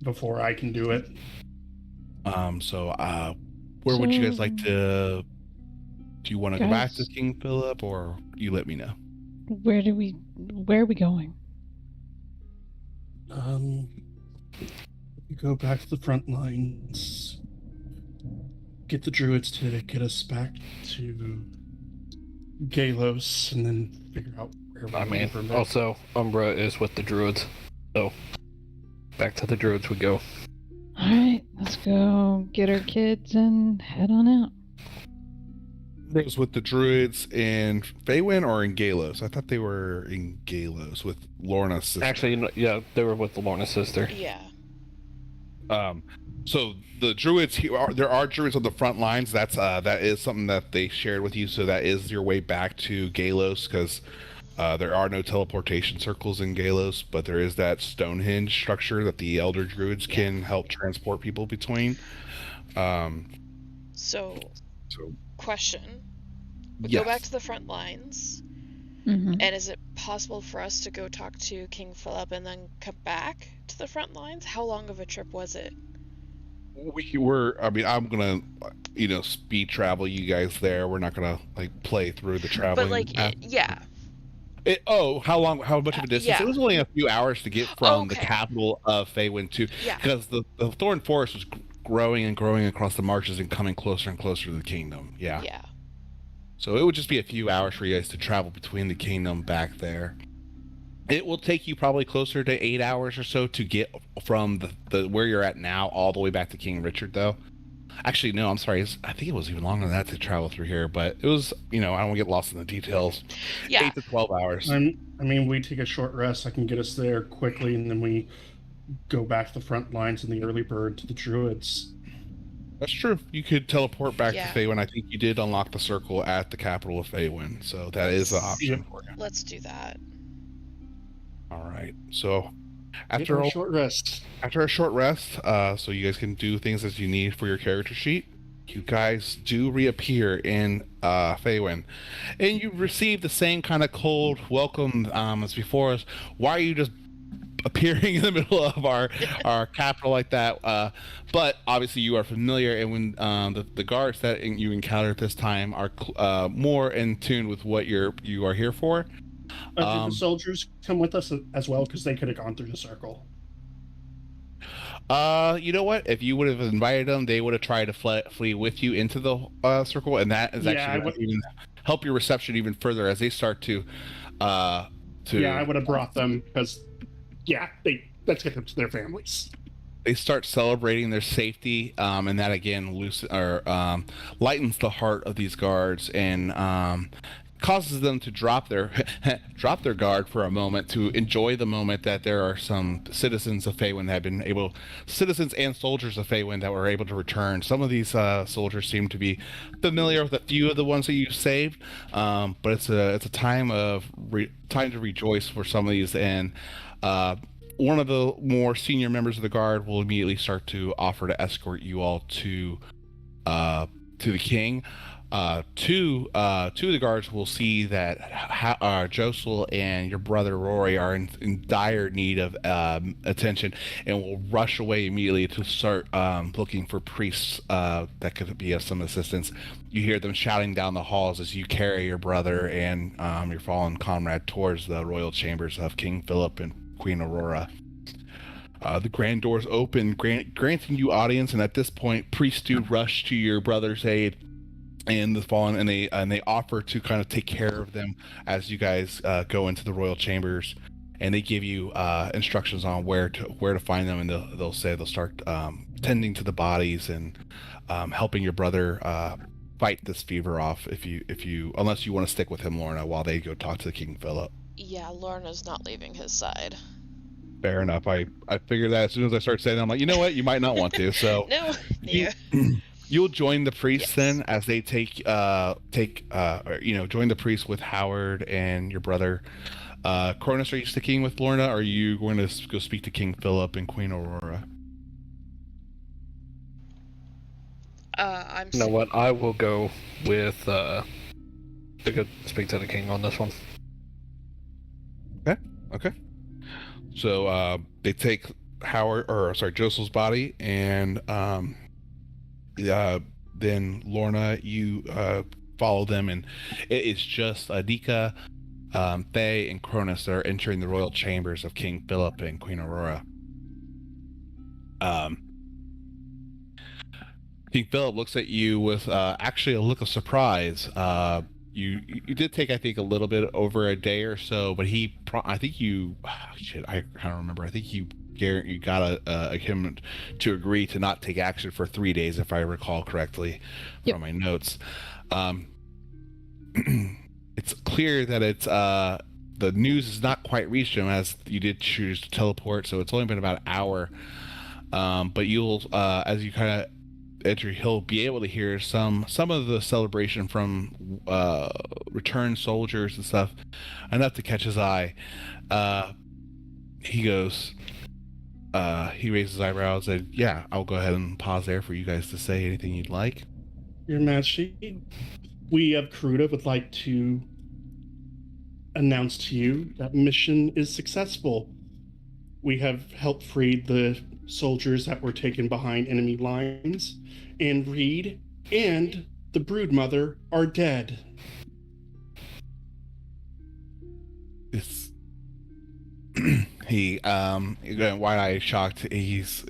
before I can do it. Where would you guys like to... Do you want to go back to King Philip, or you let me know? Where are we going? We go back to the front lines, get the druids to get us back to Galos, and then figure out where we're from there. Also, Umbra is with the druids, so back to the druids we go. Alright, let's go get our kids and head on out. Was with the druids in Faywin or in Galos? I thought they were in Galos with Lorna's sister. Actually, yeah, they were with Lorna's sister. Yeah. So the druids there are druids on the front lines. That is something that they shared with you. So that is your way back to Galos, because there are no teleportation circles in Galos, but there is that Stonehenge structure that the elder druids can help transport people between. So question. We Yes. go back to the front lines, Mm-hmm. and is it possible for us to go talk to King Philip and then come back to the front lines? How long of a trip was it? I'm gonna, speed travel you guys there. We're not gonna play through the traveling. But yeah. How much of a distance? yeah. It was only a few hours to get from the Okay. capital of Faywin to, Yeah. because the Thorn Forest was growing and growing across the marshes and coming closer and closer to the kingdom. Yeah. Yeah. So it would just be a few hours for you guys to travel between the kingdom back there. It will take you probably closer to 8 hours or so to get from the where you're at now all the way back to King Richard, though. Actually, no, I'm sorry. I think it was even longer than that to travel through here, but it was, I don't want to get lost in the details. Yeah. 8 to 12 hours. We take a short rest. I can get us there quickly, and then we go back to the front lines in the early bird to the druids. That's true. You could teleport back Yeah. to Faywin. I think you did unlock the circle at the capital of Faywin, so that is an option for you. Let's do that. All right. So After after a short rest. a short rest, so you guys can do things as you need for your character sheet. You guys do reappear in Faywin, and you receive the same kind of cold welcome as before. Why are you just appearing in the middle of our capital like that? But obviously you are familiar, and when the guards that you encountered this time are more in tune with what you are here for. Did the soldiers come with us as well? Because they could have gone through the circle. You know what? If you would have invited them, they would have tried to flee with you into the circle, and that is actually going to even help your reception even further as they start to. Yeah, I would have brought them because, let's get them to their families. They start celebrating their safety, and that again lightens the heart of these guards and causes them to drop their guard for a moment to enjoy the moment that there are some citizens of Faywin that have been citizens and soldiers of Faywin that were able to return. Some of these soldiers seem to be familiar with a few of the ones that you saved, but it's a time to rejoice for some of these, and one of the more senior members of the guard will immediately start to offer to escort you all to the king. Two of the guards will see that Josel and your brother Rory are in dire need of attention, and will rush away immediately to start looking for priests that could be of some assistance. You hear them shouting down the halls as you carry your brother and your fallen comrade towards the royal chambers of King Philip and Queen Aurora. The grand doors open, granting you audience, and at this point, priests do rush to your brother's aid and the fallen, and they offer to kind of take care of them as you guys go into the royal chambers, and they give you instructions on where to find them, and they'll start tending to the bodies and helping your brother fight this fever off if you unless you want to stick with him, Lorna, while they go talk to King Philip. Yeah, Lorna's not leaving his side. Fair enough. I figured that as soon as I started saying that, I'm like, you know what, you might not want to. So No, yeah. You'll join the priests then as they join the priests with Howard and your brother. Cronus, are you sticking with Lorna, or are you going to go speak to King Philip and Queen Aurora? You know what? I will go with to go speak to the king on this one. Okay. So they take Josel's body, and then Lorna, you follow them, and it is just Adika, Faye, and Cronus that are entering the royal chambers of King Philip and Queen Aurora. King Philip looks at you with actually a look of surprise. You did take, I think, a little bit over a day or so, but I think you I can't remember. I think you got him to agree to not take action for 3 days, if I recall correctly from my notes. It's clear that it's the news has not quite reached him, as you did choose to teleport, so it's only been about an hour. But you'll as you kind of enter, he'll be able to hear some of the celebration from returned soldiers and stuff, enough to catch his eye. He goes, he raises his eyebrows and, yeah, I'll go ahead and pause there for you guys to say anything you'd like. Your Majesty, we of Karuta would like to announce to you that mission is successful. We have helped free the soldiers that were taken behind enemy lines, and Reed and the Broodmother are dead. It's wide-eyed, shocked. He's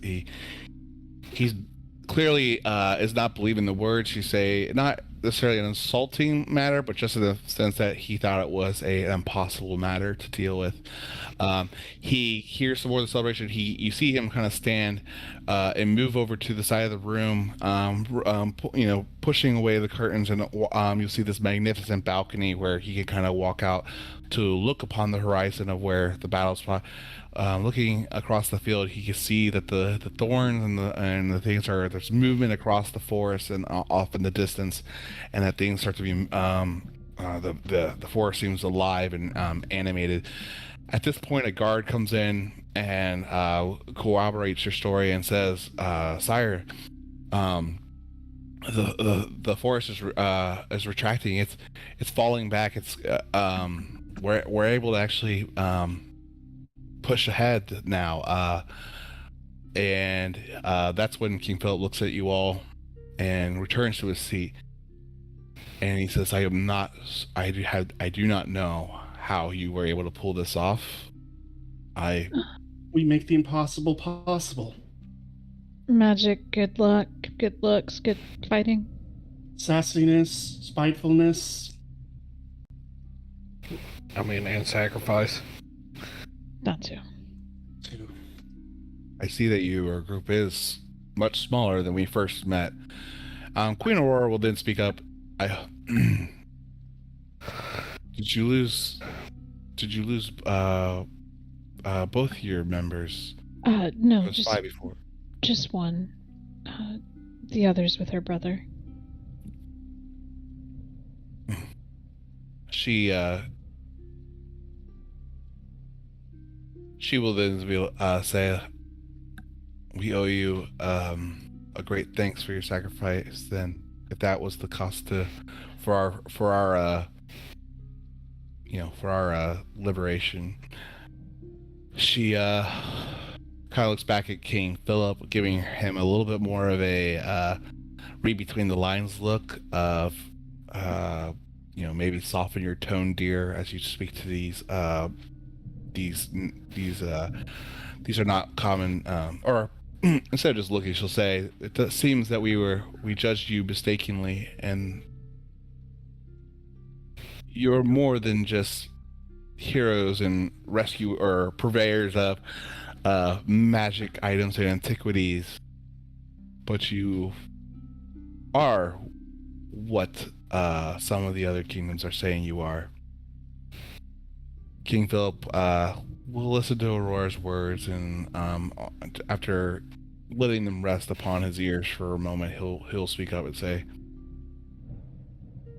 clearly is not believing the words you say. Not necessarily an insulting matter, but just in the sense that he thought it was an impossible matter to deal with. He hears some more of the celebration. You see him kind of stand and move over to the side of the room, pushing away the curtains, and you'll see this magnificent balcony where he can kind of walk out to look upon the horizon of where the battle spot. Looking across the field, he can see that the thorns and the things there's movement across the forest and off in the distance, and that things start to be the forest seems alive and animated. At this point, a guard comes in and corroborates your story and says, "Sire, the forest is retracting. It's falling back. We're able to actually push ahead now." And that's when King Philip looks at you all and returns to his seat, and he says, I do not know how you were able to pull this off. We make the impossible possible. Magic, good luck, good looks, good fighting. Sassiness, spitefulness. And sacrifice. Not to. I see that your group is much smaller than we first met. Queen Aurora will then speak up. Did you lose both your members? No, It was 5 before. just one. The other's with her brother. She will then say, we owe you a great thanks for your sacrifice. Then, if that was the cost for our liberation. She kind of looks back at King Philip, giving him a little bit more of a read between the lines look of maybe soften your tone, dear, as you speak to these are not common, or instead of just looking, she'll say, it seems that we judged you mistakenly, and you're more than just heroes and rescue or purveyors of magic items and antiquities, but you are what some of the other kingdoms are saying you are. King Philip will listen to Aurora's words, and after letting them rest upon his ears for a moment, he'll speak up and say,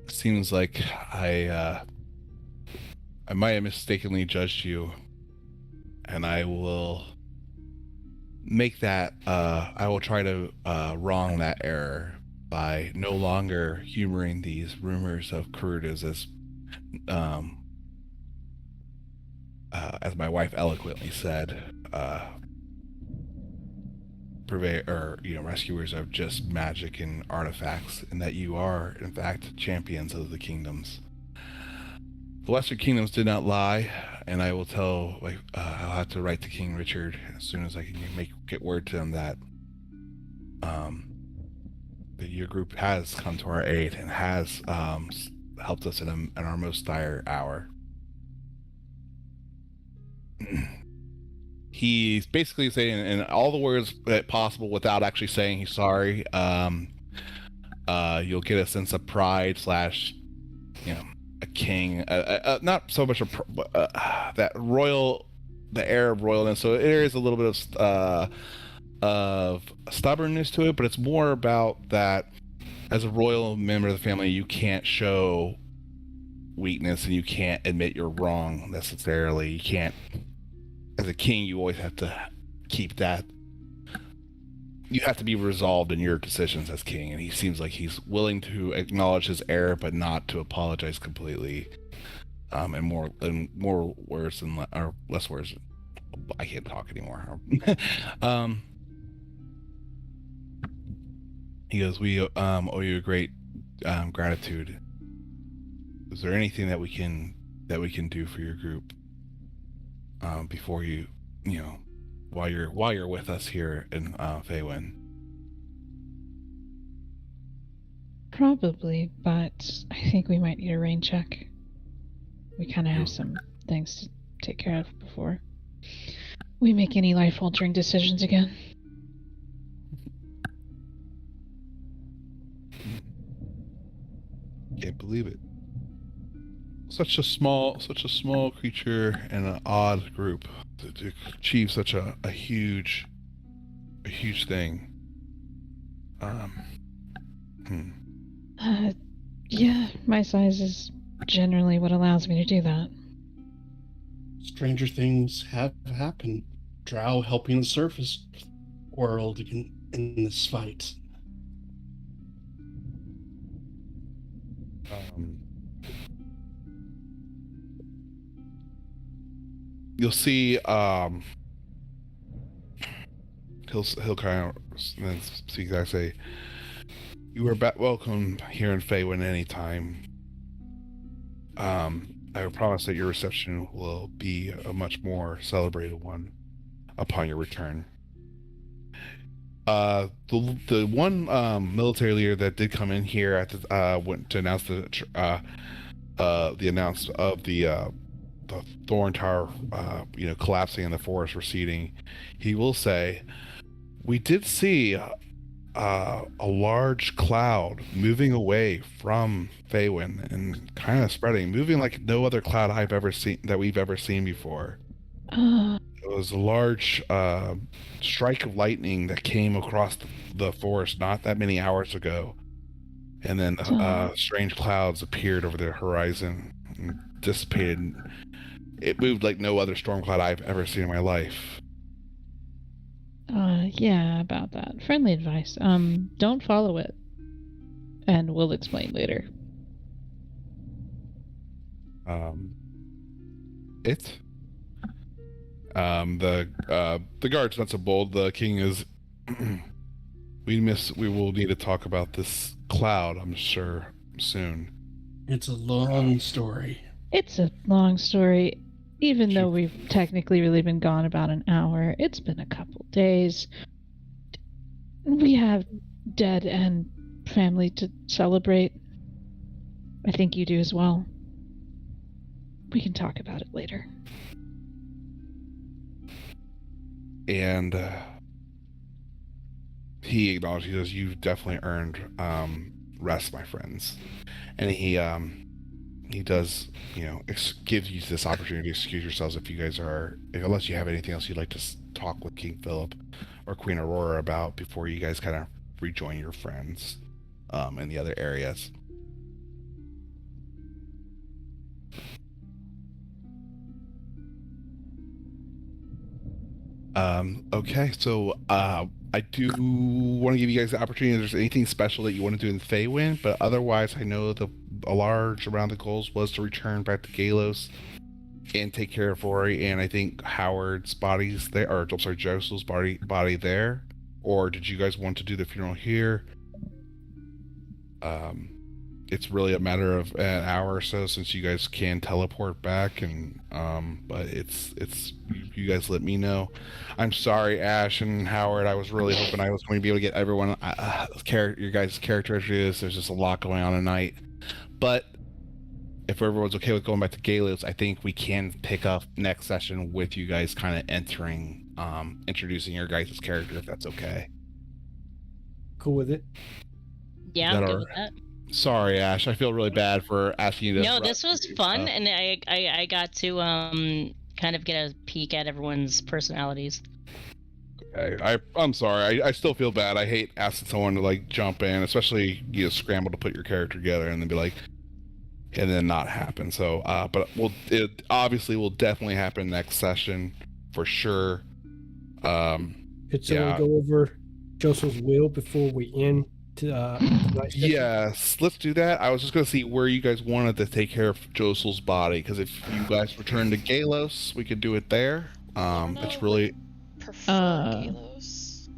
seems like I might have mistakenly judged you, and I will make that I will try to wrong that error by no longer humoring these rumors of Karutas as my wife eloquently said, rescuers of just magic and artifacts, and that you are, in fact, champions of the kingdoms. The Western kingdoms did not lie, and I will I'll have to write to King Richard as soon as I can get word to him that that your group has come to our aid and has helped us in our most dire hour. He's basically saying in all the words that possible without actually saying he's sorry. You'll get a sense of pride / a king, not so much that royal, the air of royalness. So there is a little bit of stubbornness to it, but it's more about that as a royal member of the family, you can't show weakness and you can't admit you're wrong necessarily. You can't. As a king, you always have to keep that. You have to be resolved in your decisions as king, and he seems like he's willing to acknowledge his error, but not to apologize completely. And more words or less words. I can't talk anymore. He goes, "We owe you a great gratitude. Is there anything that we can do for your group?" Before while you're with us here in Faywin. Probably, but I think we might need a rain check. We kind of have some things to take care of before we make any life-altering decisions again. Can't believe it. Such a small creature and an odd group to achieve such a huge thing. Yeah, my size is generally what allows me to do that. Stranger things have happened. Drow helping the surface world in this fight. You'll see. He'll kind of then speak. I say, "You are welcome here in Feywind anytime. I promise that your reception will be a much more celebrated one upon your return." The one military leader that did come in here at the went to announce the announcement of the Thorn Tower, collapsing and the forest receding. He will say, "We did see a large cloud moving away from Feywind and kind of spreading, moving like no other cloud we've ever seen before. It was a large strike of lightning that came across the forest not that many hours ago, and then strange clouds appeared over the horizon and dissipated. It moved like no other storm cloud I've ever seen in my life." Yeah, about that. Friendly advice. Don't follow it. And we'll explain later. The guard's not so bold. The king is we will need to talk about this cloud, I'm sure, soon. It's a long story. It's a long story. Even though we've technically really been gone about an hour, it's been a couple days. We have dead and family to celebrate. I think you do as well. We can talk about it later. And he acknowledges you've definitely earned rest, my friends. And he does, gives you this opportunity to excuse yourselves if you guys unless you have anything else you'd like to talk with King Philip or Queen Aurora about before you guys kind of rejoin your friends in the other areas. Okay, so I do want to give you guys the opportunity if there's anything special that you want to do in Feywind, but otherwise I know a large around the goals was to return back to Galos and take care of Rory, and I think Howard's body's there, or I'm sorry, Josel's body there. Or did you guys want to do the funeral here? It's really a matter of an hour or so since you guys can teleport back, and but it's you guys let me know. I'm sorry, Ash and Howard. I was really hoping I was going to be able to get everyone your guys' character introduced. There's just a lot going on tonight, but if everyone's okay with going back to Galos, I think we can pick up next session with you guys kind of introducing your guys' character, if that's okay. Cool with it? Yeah, I'm good with that. Sorry, Ash. I feel really bad for asking you to. No, this was fun, and I got to kind of get a peek at everyone's personalities. Okay, I'm sorry. I still feel bad. I hate asking someone to jump in, especially scramble to put your character together and then be like, and then not happen. So, but it obviously will definitely happen next session for sure. Could someone go over Joseph's will before we end? Yes, let's do that. I was just going to see where you guys wanted to take care of Josel's body, because if you guys return to Galos, we could do it there. It's really prefer Galos.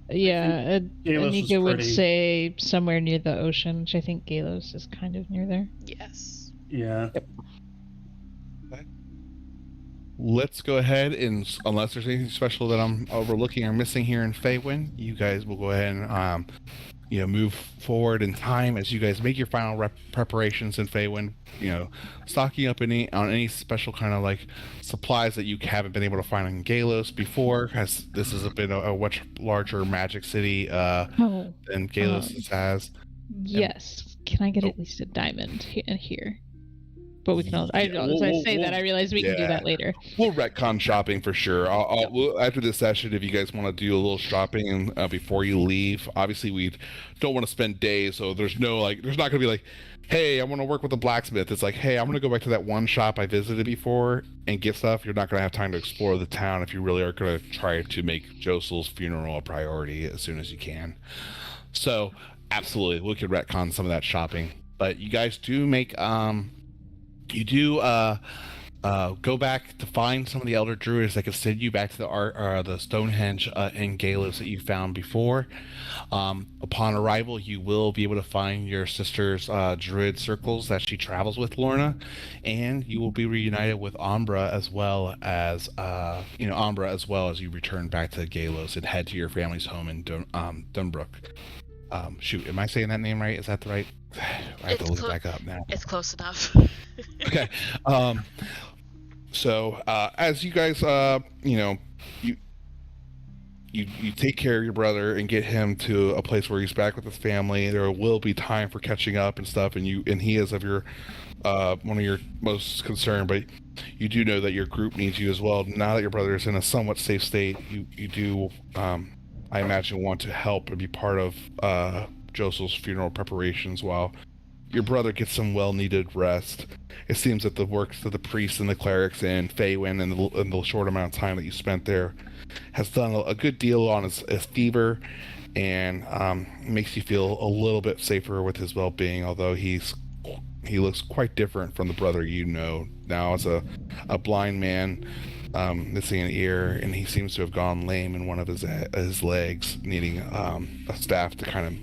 Yeah, Galos Anika would pretty. say somewhere near the ocean, which I think Galos is kind of near there. Yes. Yeah. Yep. Let's go ahead and, unless there's anything special that I'm overlooking or missing here in Feywind, you guys will go ahead and move forward in time as you guys make your final preparations in Feywind, stocking up on any special kind of like supplies that you haven't been able to find in Galos before, as this has been a much larger magic city than Galos has. Yes. Can I get at least a diamond in here? But we can also. I realize we can do that later. We'll retcon shopping for sure. We'll, after this session, if you guys want to do a little shopping and before you leave, obviously we don't want to spend days, so there's not going to be like, hey, I want to work with the blacksmith. It's like, hey, I'm going to go back to that one shop I visited before and get stuff. You're not going to have time to explore the town if you really are going to try to make Josel's funeral a priority as soon as you can. So, absolutely, we could retcon some of that shopping. But you guys do make go back to find some of the elder druids that can send you back to the Stonehenge in Galos that you found before. Upon arrival, you will be able to find your sister's druid circles that she travels with, Lorna, and you will be reunited with Umbra as well as you return back to Galos and head to your family's home in Dunbrook. Shoot, am I saying that name right? Is that the right? I have to look back up now. It's close enough. Okay. So as you guys, you take care of your brother and get him to a place where he's back with his family. There will be time for catching up and stuff, and he is of your one of your most concern. But you do know that your group needs you as well. Now that your brother is in a somewhat safe state, you do, I imagine, want to help and be part of Josel's funeral preparations while your brother gets some well-needed rest. It seems that the works of the priests and the clerics in Feywind and the short amount of time that you spent there has done a good deal on his fever, and makes you feel a little bit safer with his well-being, although he looks quite different from the brother you know now as a blind man, missing an ear, and he seems to have gone lame in one of his legs, needing a staff to kind of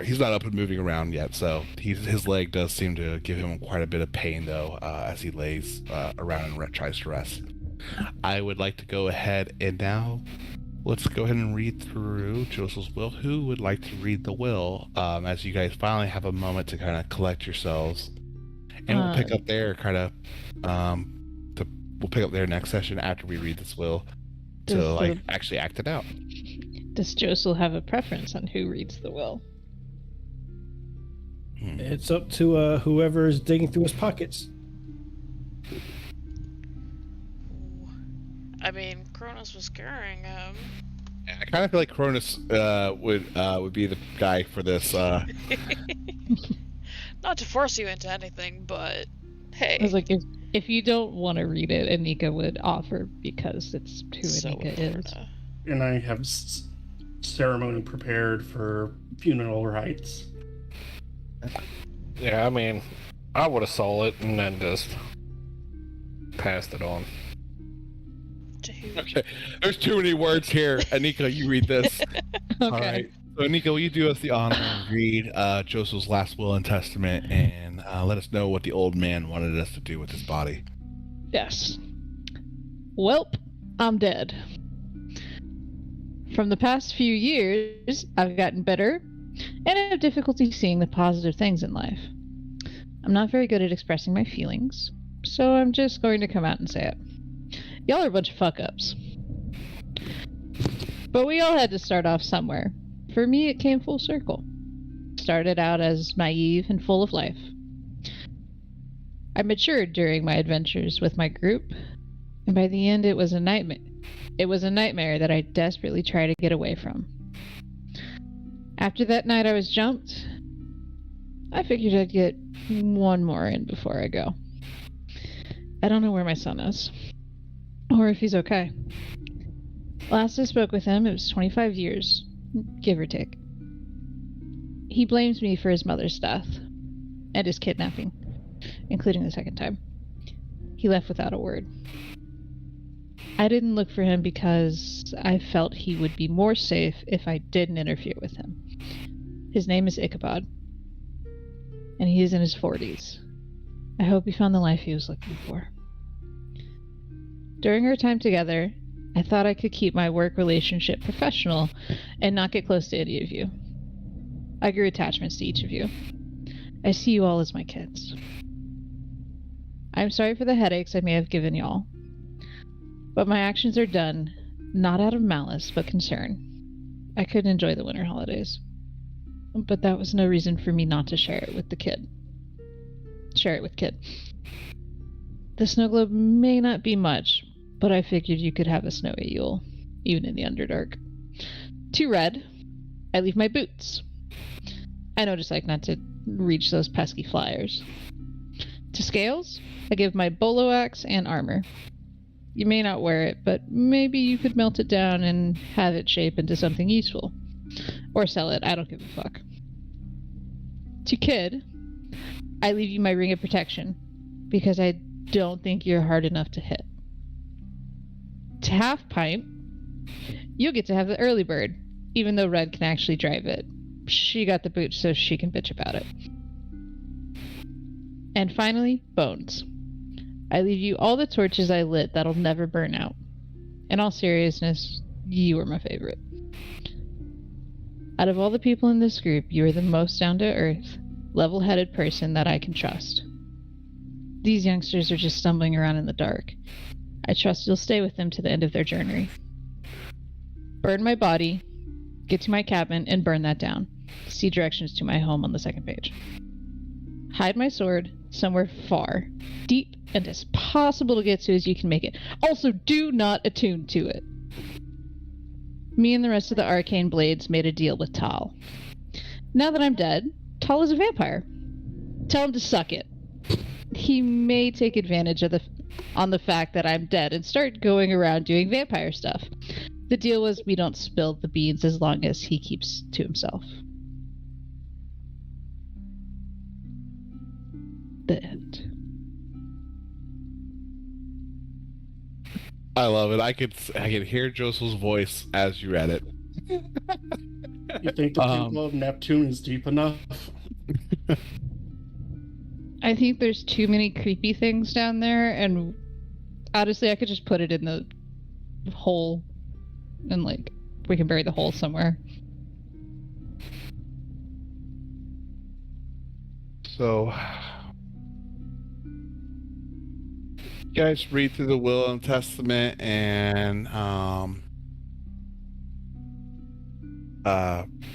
he's not up and moving around yet, so his leg does seem to give him quite a bit of pain, though, as he lays around and tries to rest. I would like to go ahead and now let's go ahead and read through Josel's will. Who would like to read the will, as you guys finally have a moment to kind of collect yourselves, and we'll pick up there we'll pick up there next session after we read this will to actually act it out. Does Josel have a preference on who reads the will? It's up to whoever is digging through his pockets. I mean, Cronus was carrying him. I kind of feel like Cronus would be the guy for this. Not to force you into anything, but hey. I was like, if you don't want to read it, Anika would offer because it's who Anika is. And I have ceremony prepared for funeral rites. Yeah, I mean, I would have saw it and then just passed it on. Okay, there's too many words here. Anika, you read this. Okay. All right. So, Anika, will you do us the honor and read Josel's last will and testament, and let us know what the old man wanted us to do with his body? Yes. Welp, I'm dead. From the past few years, I've gotten better, and I have difficulty seeing the positive things in life. I'm not very good at expressing my feelings, so I'm just going to come out and say it. Y'all are a bunch of fuck-ups. But we all had to start off somewhere. For me, it came full circle. Started out as naive and full of life. I matured during my adventures with my group, and by the end it was a nightmare. It was a nightmare that I desperately tried to get away from. After that night I was jumped, I figured I'd get one more in before I go. I don't know where my son is, or if he's okay. Last I spoke with him, it was 25 years, give or take. He blames me for his mother's death, and his kidnapping, including the second time. He left without a word. I didn't look for him because I felt he would be more safe if I didn't interfere with him. His name is Ichabod, and he is in his 40s. I hope he found the life he was looking for. During our time together, I thought I could keep my work relationship professional and not get close to any of you. I grew attachments to each of you. I see you all as my kids. I'm sorry for the headaches I may have given y'all. But my actions are done, not out of malice, but concern. I couldn't enjoy the winter holidays. But that was no reason for me not to share it with Kid. The snow globe may not be much, but I figured you could have a snowy Yule, even in the Underdark. To Red, I leave my boots. I know just like not to reach those pesky flyers. To Scales, I give my bolo axe and armor. You may not wear it, but maybe you could melt it down and have it shape into something useful. Or sell it, I don't give a fuck. To Kid, I leave you my ring of protection, because I don't think you're hard enough to hit. To Half Pint, you'll get to have the early bird, even though Red can actually drive it. She got the boot so she can bitch about it. And finally, Bones. I leave you all the torches I lit that'll never burn out. In all seriousness, you were my favorite. Out of all the people in this group, you are the most down-to-earth, level-headed person that I can trust. These youngsters are just stumbling around in the dark. I trust you'll stay with them to the end of their journey. Burn my body, get to my cabin, and burn that down. See directions to my home on the second page. Hide my sword somewhere far, deep, and as possible to get to as you can make it. Also, do not attune to it. Me and the rest of the arcane blades made a deal with Tal. Now that I'm dead, Tal is a vampire. Tell him to suck it. He may take advantage of on the fact that I'm dead and start going around doing vampire stuff. The deal was we don't spill the beans as long as he keeps to himself. The end. I love it. I could hear Josel's voice as you read it. You think the temple of Neptune is deep enough? I think there's too many creepy things down there, and honestly, I could just put it in the hole, and like we can bury the hole somewhere. So, you guys read through the Will and Testament, and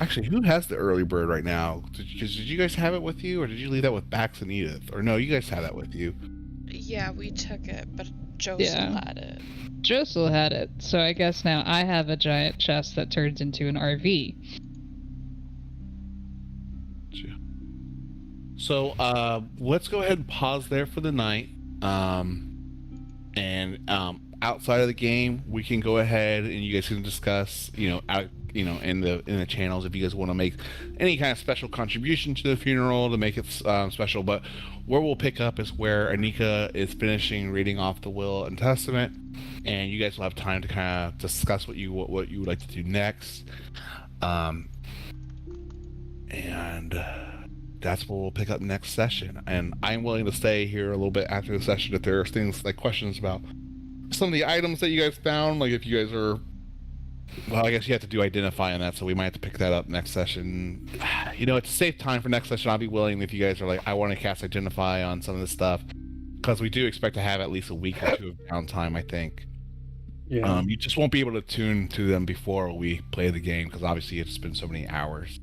actually, who has the early bird right now? Did you guys have it with you, or did you leave that with Bax and Edith? Or no, you guys had that with you. Yeah, we took it, but Josel had it. Josel had it, so I guess now I have a giant chest that turns into an RV. So, let's go ahead and pause there for the night. Outside of the game, we can go ahead and you guys can discuss, in the channels if you guys want to make any kind of special contribution to the funeral to make it special. But where we'll pick up is where Anika is finishing reading off the Will and Testament, and you guys will have time to kind of discuss what you would like to do next. And that's what we'll pick up next session. And I'm willing to stay here a little bit after the session if there are things like questions about some of the items that you guys found. Like if you guys are, well, I guess you have to do identify on that, so we might have to pick that up next session. It's a safe time for next session. I'll be willing if you guys are like, I want to cast identify on some of this stuff, because we do expect to have at least a week or two of downtime, I think. Yeah. You just won't be able to tune to them before we play the game, because obviously it's been so many hours.